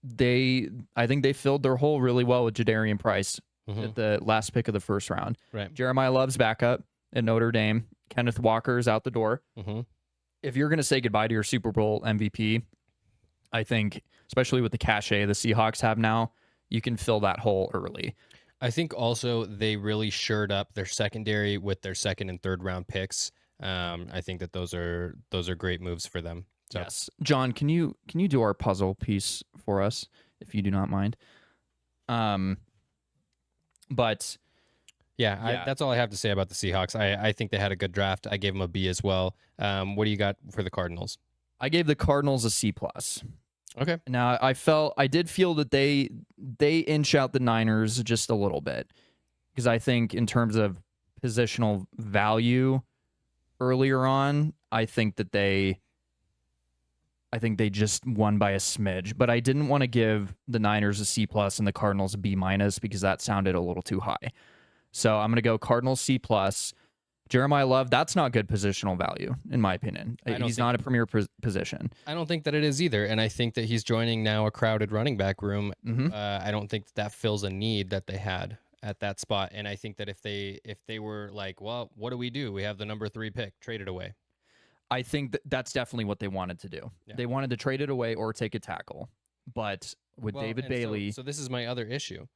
I think they filled their hole really well with Jadarian Price at the last pick of the first round. Right. Jeremiah Love's backup at Notre Dame. Kenneth Walker's out the door. If you're going to say goodbye to your Super Bowl MVP, I think, especially with the cachet the Seahawks have now, you can fill that hole early. I think also they really shored up their secondary with their 2nd and 3rd round picks. I think that those are great moves for them. So. Yes, John, can you do our puzzle piece for us, if you do not mind? But yeah. That's all I have to say about the Seahawks. I think they had a good draft. I gave them a B as well. What do you got for the Cardinals? I gave the Cardinals a C+. Okay. Now I did feel that they inch out the Niners just a little bit, because I think in terms of positional value earlier on, I think they just won by a smidge. But I didn't want to give the Niners a C+ and the Cardinals a B- because that sounded a little too high. So I'm going to go Cardinals C+. Jeremiah Love, that's not good positional value, in my opinion. He's not a premier position. I don't think that it is either. And I think that he's joining now a crowded running back room. I don't think that fills a need that they had at that spot. And I think that if they were like, well, what do? We have the number 3 pick, trade it away. I think that's definitely what they wanted to do. Yeah. They wanted to trade it away or take a tackle. But with David Bailey... So this is my other issue.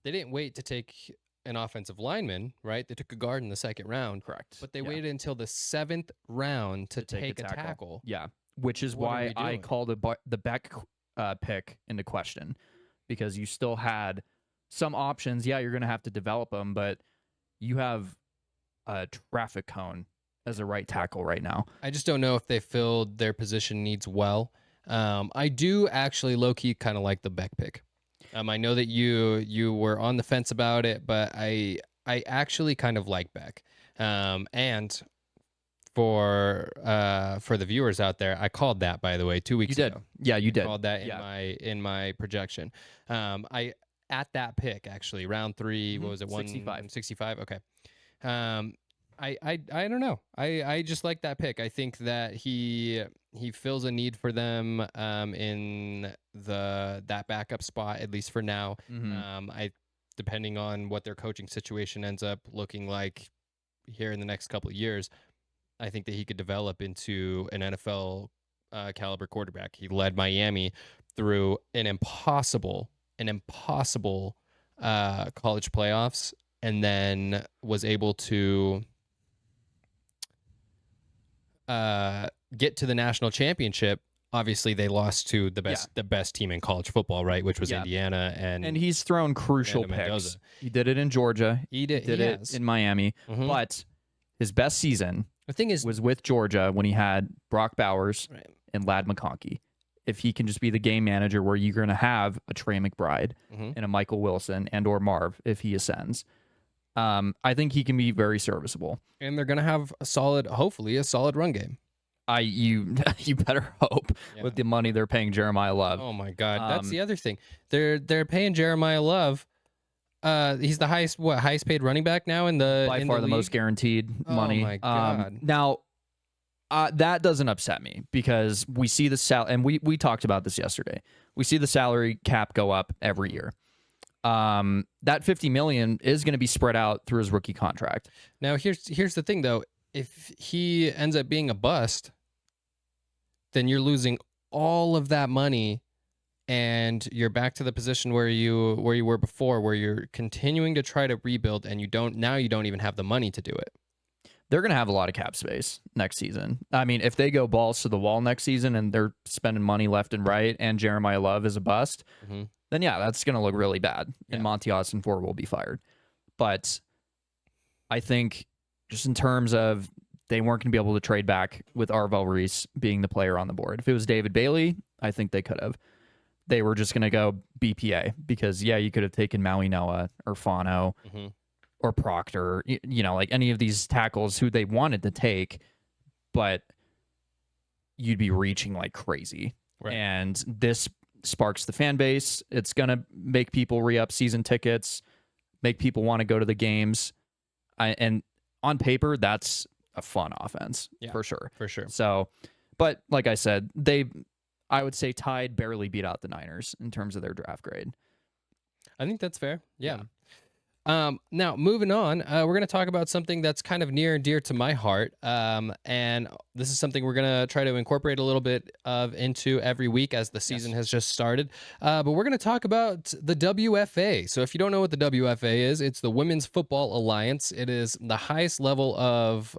They didn't wait to take an offensive lineman, right? They took a guard in the 2nd round. Correct. But they waited until the 7th round to take a tackle. Yeah, which is why I called the Beck pick into question, because you still had some options. Yeah, you're going to have to develop them, but you have a traffic cone as a right tackle right now. I just don't know if they filled their position needs well. I do actually low-key kind of like the Beck pick. I know that you were on the fence about it, but I actually kind of like Beck. And for the viewers out there, I called that, by the way, 2 weeks ago. Yeah, you did. I called that in my projection. I at that pick actually, round 3. What was it? 165. Okay. I don't know. I just like that pick. I think that he fills a need for them in that backup spot, at least for now. Depending on what their coaching situation ends up looking like here in the next couple of years, I think that he could develop into an NFL caliber quarterback. He led Miami through an impossible college playoffs, and then was able to get to the national championship. Obviously, they lost to the best team in college football, right? Which was Indiana, and he's thrown crucial picks. He did it in Georgia. He did it in Miami. But his best season, the thing is, was with Georgia when he had Brock Bowers and Ladd McConkey. If he can just be the game manager, where you're going to have a Trey McBride and a Michael Wilson and or Marv if he ascends, I think he can be very serviceable. And they're going to have hopefully a solid run game. You better hope with the money they're paying Jeremiah Love. Oh my God, that's the other thing. They're paying Jeremiah Love. He's the highest paid running back now in the by far the most guaranteed money. Oh my God. Now, that doesn't upset me, because we see the and we talked about this yesterday. We see the salary cap go up every year. That $50 million is going to be spread out through his rookie contract. Now, here's the thing, though. If he ends up being a bust, then you're losing all of that money, and you're back to the position where you were before, where you're continuing to try to rebuild, and you don't even have the money to do it. They're going to have a lot of cap space next season. I mean, if they go balls to the wall next season and they're spending money left and right, and Jeremiah Love is a bust, then yeah, that's going to look really bad, and Monty Austin Ford will be fired. But I think just in terms of they weren't going to be able to trade back with Arvel Reese being the player on the board. If it was David Bailey, I think they could have. They were just going to go BPA because, you could have taken Maui Noah or Fano or Proctor, like any of these tackles who they wanted to take, but you'd be reaching like crazy. Right. And this sparks the fan base. It's going to make people re-up season tickets, make people want to go to the games. And on paper, that's a fun offense for sure. For sure. So, but like I said, I would say Tide barely beat out the Niners in terms of their draft grade. I think that's fair. Yeah. Now, moving on, we're going to talk about something that's kind of near and dear to my heart. And this is something we're going to try to incorporate a little bit of into every week as the season has just started. But we're going to talk about the WFA. So if you don't know what the WFA is, it's the Women's Football Alliance. It is the highest level of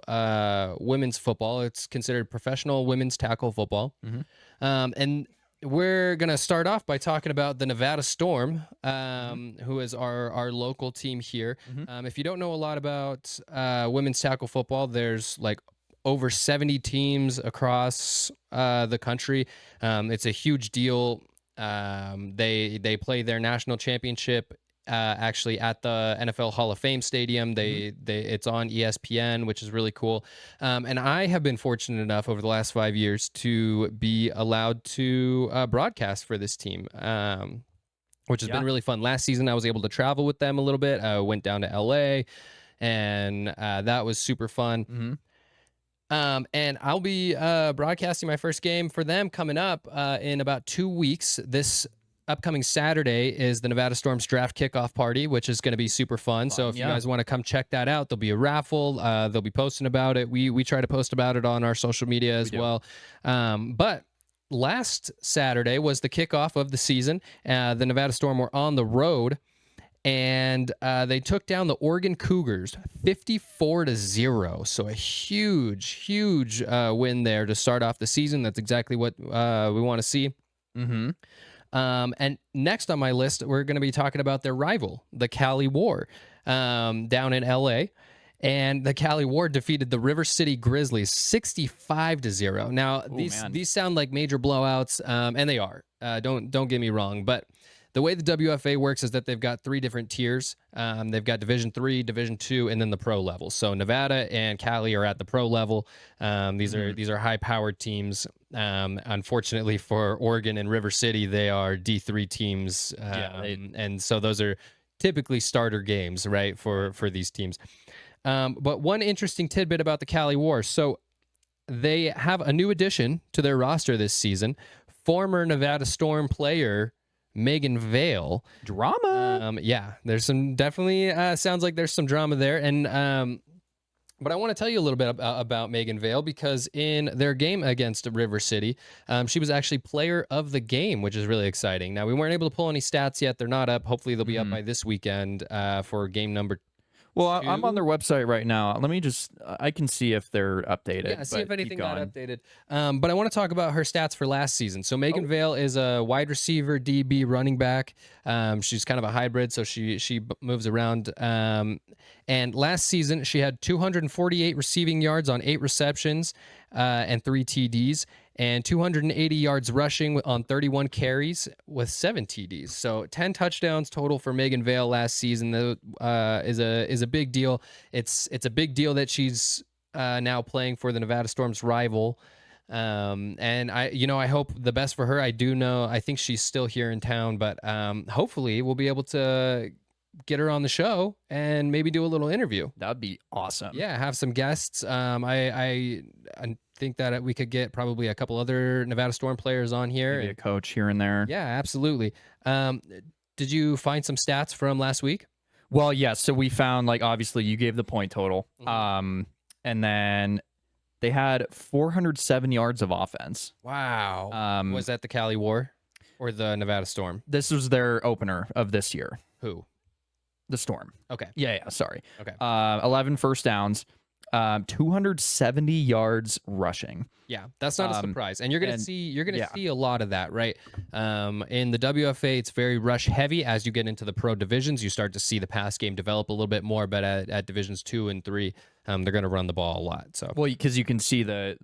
women's football. It's considered professional women's tackle football. And we're going to start off by talking about the Nevada Storm, who is our local team here. If you don't know a lot about women's tackle football, there's like over 70 teams across the country. It's a huge deal. They play their national championship actually at the NFL Hall of Fame Stadium. It's on ESPN, which is really cool. And I have been fortunate enough over the last 5 years to be allowed to broadcast for this team, which has been really fun. Last season, I was able to travel with them a little bit. I went down to LA, and that was super fun. And I'll be broadcasting my first game for them coming up in about 2 weeks. This upcoming Saturday is the Nevada Storm's draft kickoff party, which is going to be super fun. So if you guys want to come check that out, there'll be a raffle. They'll be posting about it. We try to post about it on our social media as well. But last Saturday was the kickoff of the season. The Nevada Storm were on the road, and they took down the Oregon Cougars 54-0. So a huge win there to start off the season. That's exactly what we want to see. And next on my list, we're going to be talking about their rival, the Cali War, down in LA. And the Cali War defeated the River City Grizzlies 65-0. Now, these sound like major blowouts, and they are. Don't get me wrong, but the way the WFA works is that they've got 3 different tiers. They've got Division 3, Division 2, and then the pro level. So Nevada and Cali are at the pro level. These are high-powered teams. Unfortunately for Oregon and River City, they are D3 teams. And so those are typically starter games, right, for these teams. But one interesting tidbit about the Cali War. So they have a new addition to their roster this season. Former Nevada Storm player Megan Vale. Drama. There's some definitely sounds like there's some drama there. And but I want to tell you a little bit about Megan Vale, because in their game against River City, she was actually player of the game, which is really exciting. Now, we weren't able to pull any stats yet. They're not up. Hopefully they'll be up by this weekend for game number 2. Well, I'm on their website right now. Let me I can see if they're updated. Yeah, see if anything got updated. But I want to talk about her stats for last season. So Megan Vale is a wide receiver, DB, running back. She's kind of a hybrid, so she moves around. And last season, she had 248 receiving yards on 8 receptions and 3 TDs. And 280 yards rushing on 31 carries with 7 TDs. So 10 touchdowns total for Megan Vale last season. Is a big deal. It's a big deal that she's now playing for the Nevada Storm's rival. And I hope the best for her. I think she's still here in town, but hopefully we'll be able to get her on the show and maybe do a little interview. That'd be awesome. Yeah, have some guests. I think that we could get probably a couple other Nevada Storm players on here. Maybe a coach here and there. Yeah, absolutely. Did you find some stats from last week? Well, yes. So we found, obviously you gave the point total. And then they had 407 yards of offense. Wow. Was that the Cali War or the Nevada Storm? This was their opener of this year. Who? The Storm. Okay. Yeah, sorry. Okay. 11 first downs. 270 yards rushing. Yeah, that's not a surprise, and you're gonna see a lot of that, right? In the WFA, it's very rush heavy. As you get into the pro divisions, you start to see the pass game develop a little bit more. But at divisions 2 and 3, they're gonna run the ball a lot. So well, because you can see the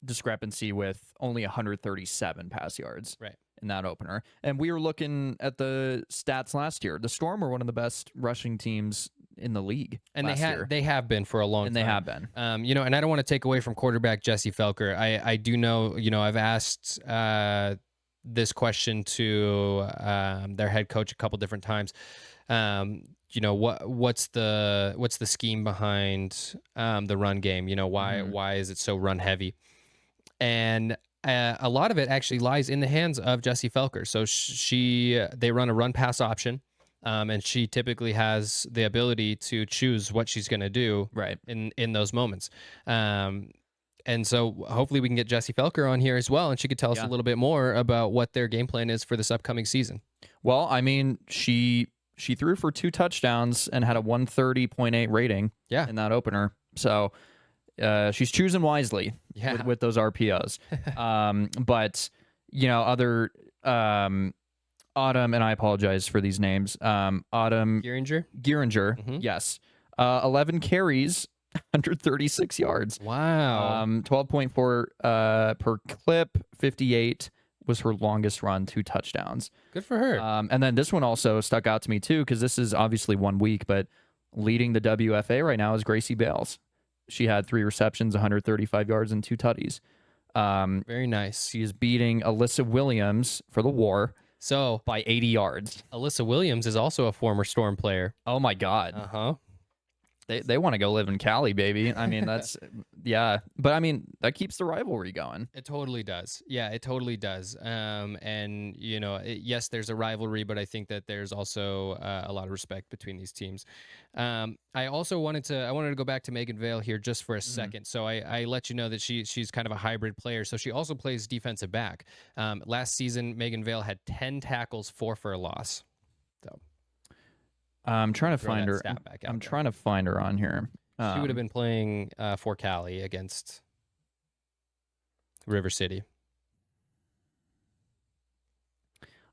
discrepancy with only 137 pass yards, right in that opener. And we were looking at the stats last year. The Storm were one of the best rushing teams in the league, and year. they have been for a long time. And they have been. And I don't want to take away from quarterback Jesse Felker. I do know, I've asked this question to their head coach a couple different times. What's the scheme behind the run game? Why is it so run heavy? And a lot of it actually lies in the hands of Jesse Felker. So they run a run pass option. And she typically has the ability to choose what she's going to do in those moments. And so hopefully we can get Jesse Felker on here as well, and she could tell us a little bit more about what their game plan is for this upcoming season. Well, I mean, she threw for 2 touchdowns and had a 130.8 rating in that opener. So she's choosing wisely with those RPOs. But, other Autumn, and I apologize for these names. Autumn Gearinger, yes. 11 carries, 136 yards. Wow. 12.4 per clip, 58 was her longest run, 2 touchdowns. Good for her. And then this one also stuck out to me too, because this is obviously 1 week, but leading the WFA right now is Gracie Bales. She had 3 receptions, 135 yards, and 2 tutties. Very nice. She is beating Alyssa Williams for the War. So by 80 yards. Alyssa Williams is also a former Storm player. Oh my God. They want to go live in Cali, baby. I mean, that's but I mean, that keeps the rivalry going. It totally does. Yeah, it totally does. And yes, there's a rivalry, but I think that there's also a lot of respect between these teams. I also wanted to go back to Megan Vale here just for a second. So I let you know that she's kind of a hybrid player. So she also plays defensive back. Last season, Megan Vale had 10 tackles, 4 for a loss. So I'm trying to find her. I'm trying to find her on here. She would have been playing for Cali against River City.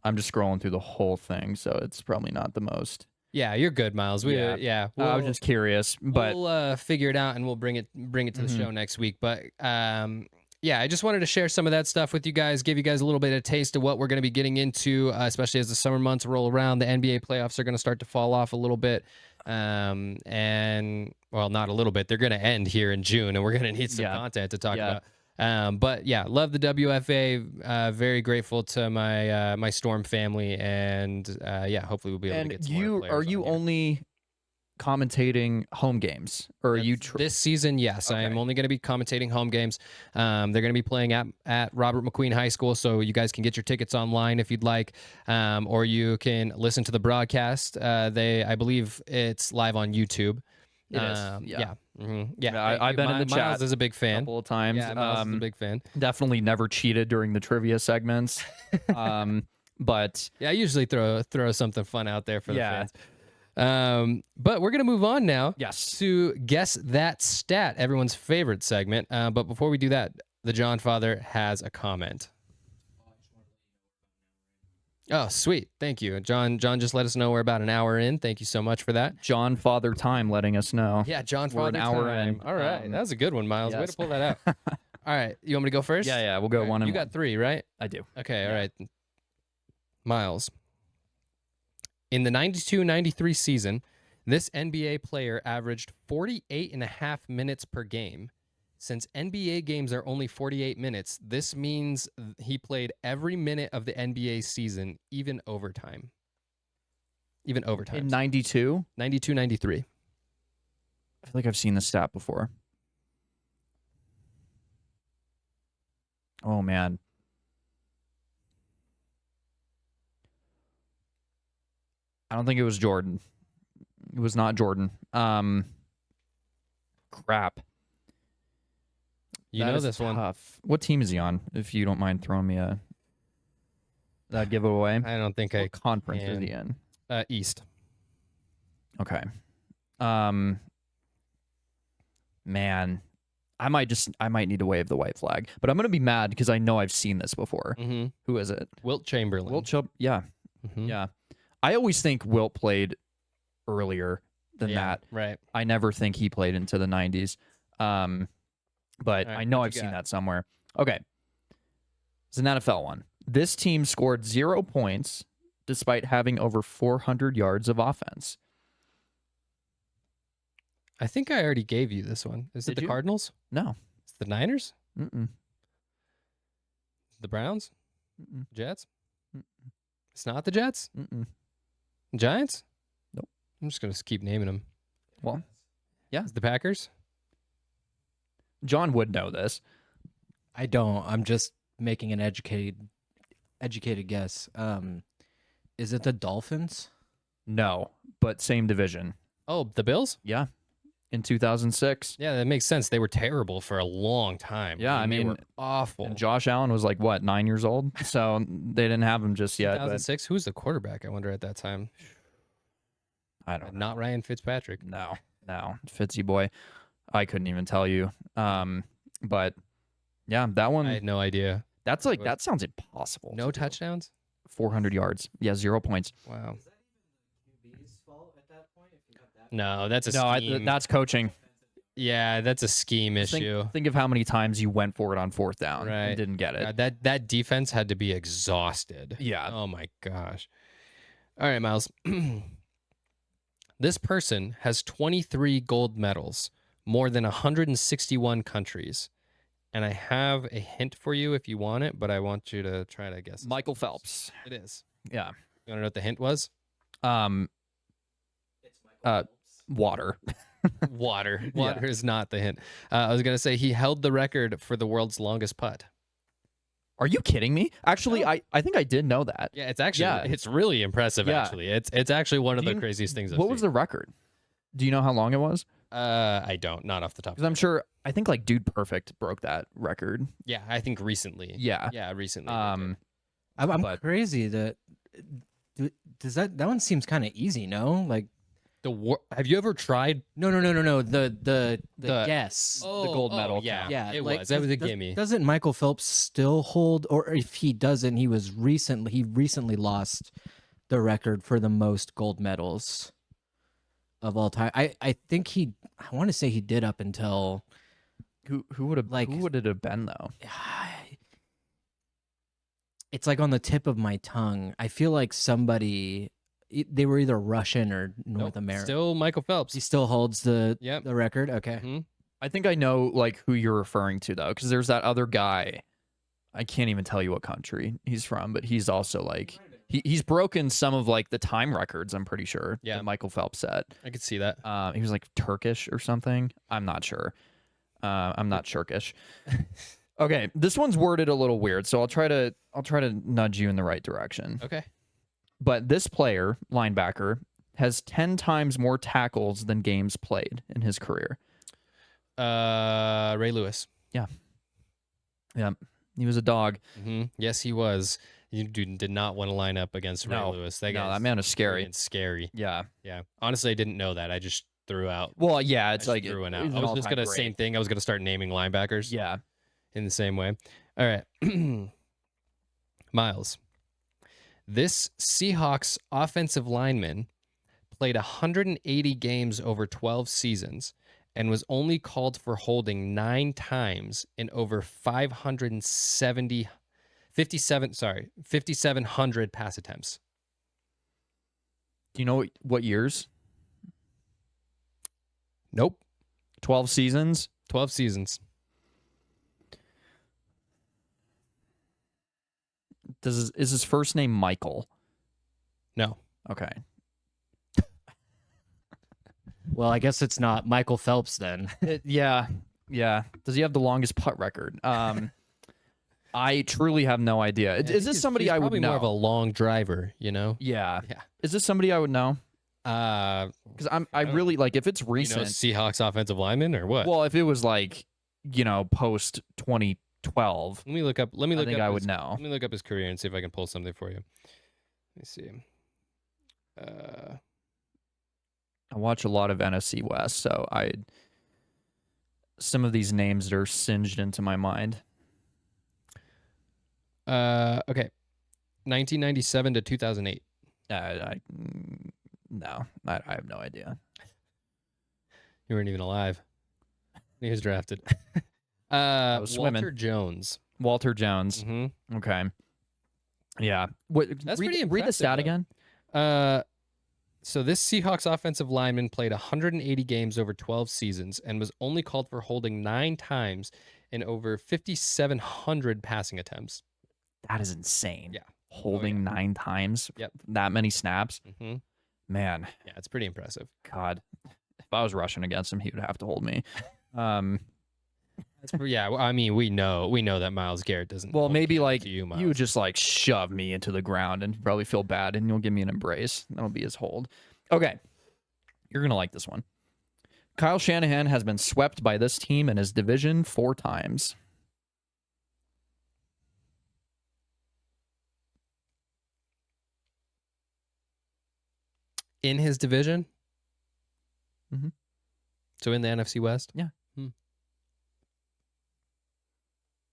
I'm just scrolling through the whole thing, so it's probably not the most. Yeah, you're good, Miles. I was just curious, but we'll figure it out and we'll bring it to the show next week. But I just wanted to share some of that stuff with you guys, give you guys a little bit of taste of what we're going to be getting into, especially as the summer months roll around. The NBA playoffs are going to start to fall off a little bit. And, well, not a little bit. They're going to end here in June, and we're going to need some content to talk about. But, love the WFA. Very grateful to my Storm family. And, hopefully we'll be able to get some more players are you only commentating home games, or are you this season? Yes, okay. I am only going to be commentating home games. They're going to be playing at Robert McQueen High School, so you guys can get your tickets online if you'd like, or you can listen to the broadcast. I believe it's live on YouTube. It is. I've been in the chat. Miles is a big fan. A couple of times. Yeah, Miles is a big fan. Definitely never cheated during the trivia segments. But I usually throw something fun out there for the fans. But we're going to move on now to Guess That Stat, everyone's favorite segment. But before we do that, the John Father has a comment. Oh, sweet. Thank you. John just let us know we're about an hour in. Thank you so much for that. John Father Time letting us know. Yeah, John Father Father an hour Time. in. All right. That was a good one, Miles. Way to pull that out. All right. You want me to go first? Yeah. We'll go one and You got 3, right? I do. Okay. All right. Miles. In the 92-93 season, this NBA player averaged 48.5 minutes per game. Since NBA games are only 48 minutes, this means he played every minute of the NBA season, even overtime. In 92? 92-93. I feel like I've seen this stat before. Oh, man. I don't think it was Jordan. It was not Jordan. Crap. You know this one. Tough. What team is he on? If you don't mind throwing me that giveaway. I don't think what conference is he in? East. Okay. Man, I might need to wave the white flag, but I'm gonna be mad because I know I've seen this before. Mm-hmm. Who is it? Wilt Chamberlain. Yeah, Mm-hmm. yeah. I always think Wilt played earlier than that. Right. I never think he played into the 90s. But right, I know what I've you seen got? that somewhere. Okay. It's an NFL one. This team scored 0 points despite having over 400 yards of offense. I think I already gave you this one. Is it Did the you? Cardinals? No. It's the Niners? Mm-mm. The Browns? Mm-mm. Jets? Mm-mm. It's not the Jets? Mm-mm. Giants? Nope. I'm just going to keep naming them. Well, yeah. It's the Packers? John would know this. I don't. I'm just making an educated guess. Is it the Dolphins? No, but same division. Oh, the Bills? Yeah. In 2006. Yeah, that makes sense. They were terrible for a long time. Yeah, I they mean, were awful. And Josh Allen was like, what, 9 years old? So they didn't have him just yet. But 2006? Who was the quarterback, I wonder, at that time? I don't know. Not Ryan Fitzpatrick. No. Fitzy boy. I couldn't even tell you. But yeah, that one. I had no idea. That's like, that sounds impossible. No to do. touchdowns? 400 yards. Yeah, 0 points. Wow. No, that's a No, scheme. that's coaching. Yeah, that's a scheme issue. Think of how many times you went for it on 4th down Right. and didn't get it. That defense had to be exhausted. Yeah. Oh my gosh. All right, Miles. This person has 23 gold medals, more than 161 countries. And I have a hint for you if you want it, but I want you to try to guess. Michael Phelps. It is. Yeah. You want to know what the hint was? Water. Water. Water is not the hint. I was going to say he held the record for the world's longest putt. Are you kidding me? Actually, No. I think I did know that. Yeah, it's actually it's really impressive. Yeah. Actually, it's actually one of Do the you- craziest things. I've What was seen. the record? Do you know how long it was? I don't, not off the top. Because I'm sure. I think like Dude Perfect broke that record. Yeah, I think recently. Yeah. Yeah, recently. I'm But- crazy that does that one seems kind of easy, no? Like Have you ever tried? no. The guess. the gold medal Yeah, count. Yeah, it like, was. That was a does- gimme. Doesn't Michael Phelps still hold, or if he doesn't, he recently lost the record for the most gold medals of all time. I think I want to say he did up until Who would have Like- who would it have been though? it's like on the tip of my tongue. I feel like they were either Russian or North Nope, American. Still Michael Phelps. He still holds the Yep. the record. Okay. Mhm. I think I know like who you're referring to though, because there's that other guy. I can't even tell you what country he's from, but he's also like he's broken some of like the time records. I'm pretty sure. Yeah. that Michael Phelps set. I could see that. He was like Turkish or something. I'm not sure. I'm not Turkish. Okay, this one's worded a little weird, so I'll try to nudge you in the right direction. Okay. But this player, linebacker, has 10 times more tackles than games played in his career. Ray Lewis. Yeah, he was a dog. Yes, he was. You did not want to line up against Ray No. Lewis. No, guy's that man is scary. friggin' Scary. Yeah. Yeah. Honestly, I didn't know that. I just threw out. Well, yeah, I it's just like threw one it out. was I an was just all-time gonna great. same thing. I was gonna start naming linebackers. Yeah. In the same way. All right. Miles. This Seahawks offensive lineman played 180 games over 12 seasons and was only called for holding 9 times in over 5,700 pass attempts. Do you know what years? Nope. 12 seasons. 12 seasons. Is his first name Michael? No. Okay. Well, I guess it's not Michael Phelps then. Yeah. Does he have the longest putt record? I truly have no idea. Is this somebody He's I would probably know? more of a long driver, you know? Yeah. Yeah. Is this somebody I would know? Because I really like if it's you know, recent. Seahawks offensive lineman or what? Well, if it was like, post 2012, let me look up. I think I would his, know. Let me look up his career and see if I can pull something for you. Let me see. I watch a lot of NFC West, so some of these names that are singed into my mind. Okay. 1997 to 2008. No, I have no idea. You weren't even alive. He was drafted. I was swimming. Walter Jones. Walter Jones. Mm-hmm. Okay. Yeah. What? That's read, pretty read the impressive, stat though. again. So this Seahawks offensive lineman played 180 games over 12 seasons and was only called for holding 9 times in over 5,700 passing attempts. That is insane. Yeah. Holding 9 times. Yep. That many snaps. Mm-hmm. Man. Yeah, it's pretty impressive. God. If I was rushing against him, he would have to hold me. Yeah, I mean, we know that Myles Garrett doesn't. Well, maybe like you would just like shove me into the ground and probably feel bad, and you'll give me an embrace. That'll be his hold. Okay, you're gonna like this one. Kyle Shanahan has been swept by this team in his division 4 times. In his division. Mm-hmm. So in the NFC West. Yeah.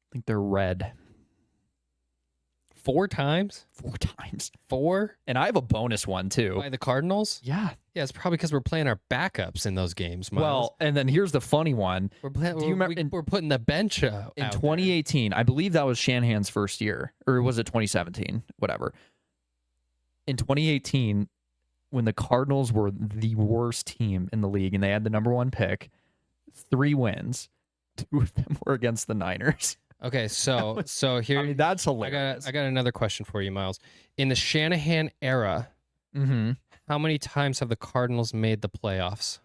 I think they're red. 4 times? 4 times. 4? And I have a bonus one, too. By the Cardinals? Yeah. Yeah, it's probably because we're playing our backups in those games, Myles. Well, and then here's the funny one. We're putting the bench in out 2018, I believe that was Shanahan's first year. Or was it 2017? Whatever. In 2018, when the Cardinals were the worst team in the league and they had the number 1 pick, 3 wins. 2 of them were against the Niners. Okay, so here, I mean, that's hilarious. I got another question for you, Myles. In the Shanahan era, how many times have the Cardinals made the playoffs?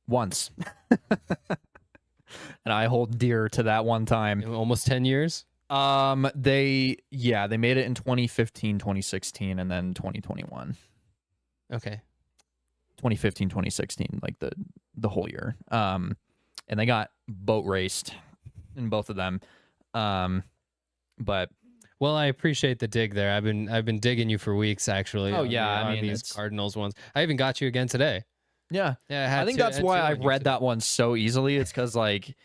Once. And I hold dear to that one time. In almost 10 years? They made it in 2015, 2016, and then 2021. Okay. 2015, 2016, like the whole year. And they got boat raced in both of them. But well, I appreciate the dig there. I've been digging you for weeks, actually. Oh yeah, I mean these Cardinals ones. I even got you again today. Yeah, yeah. I think that's why I read that one so easily. It's because like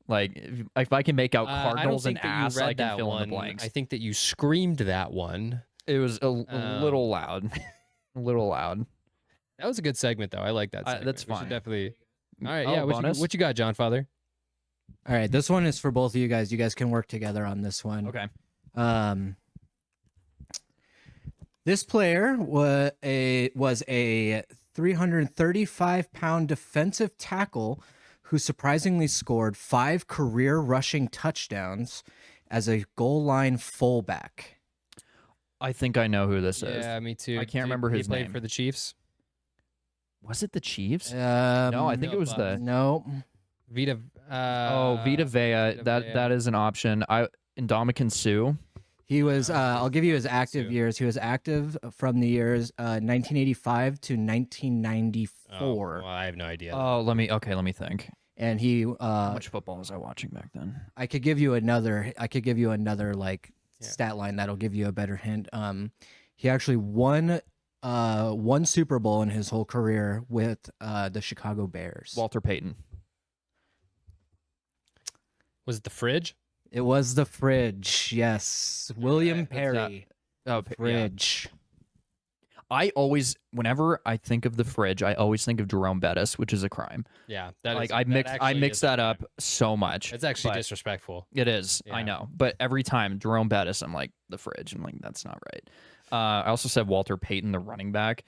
if I can make out Cardinals and ass, I can fill in the blanks. I think that you screamed that one. It was a little loud, a little loud. That was a good segment, though. I like that segment. That's fine. We should definitely. All right, Oh, yeah. What you got, John Father? All right, this one is for both of you guys. You guys can work together on this one. Okay. This player was a 335-pound defensive tackle who surprisingly scored 5 career rushing touchdowns as a goal line fullback. I think I know who this is. Yeah, me too. I can't remember his name. He name. played for the Chiefs. Was it the Chiefs? No, I think it was the no. Vita. Vita Vea. That is an option. Ndamukong Suh. He was. I'll give you his active years. He was active from the years 1985 to 1994. Well, I have no idea. Oh, let me think. And he. How much football was I watching back then? I could give you another like stat line that'll give you a better hint. He actually won Super Bowl in his whole career with the Chicago Bears. Walter Payton. Was it the Fridge? It was the Fridge. Yes, William Perry. Fridge. Yeah. I always, whenever I think of the Fridge, I always think of Jerome Bettis, which is a crime. Yeah, I mix that up so much. It's actually disrespectful. It is. Yeah. I know, but every time Jerome Bettis, I'm like the Fridge. I'm like, that's not right. I also said Walter Payton, the running back,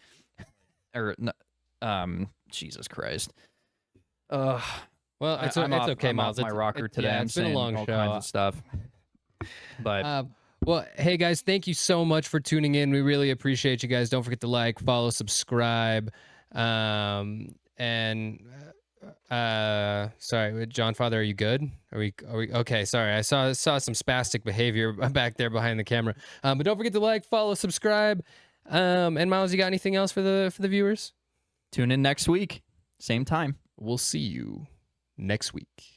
Jesus Christ. Well, it's okay, Myles. It's my rocker today. Yeah, it's been a long all show. Kinds of stuff. But well, hey guys, thank you so much for tuning in. We really appreciate you guys. Don't forget to like, follow, subscribe, and sorry, John Father, are you good? Are we okay? Sorry, I saw some spastic behavior back there behind the camera. But don't forget to like, follow, subscribe. And Myles, you got anything else for the viewers? Tune in next week, same time. We'll see you next week.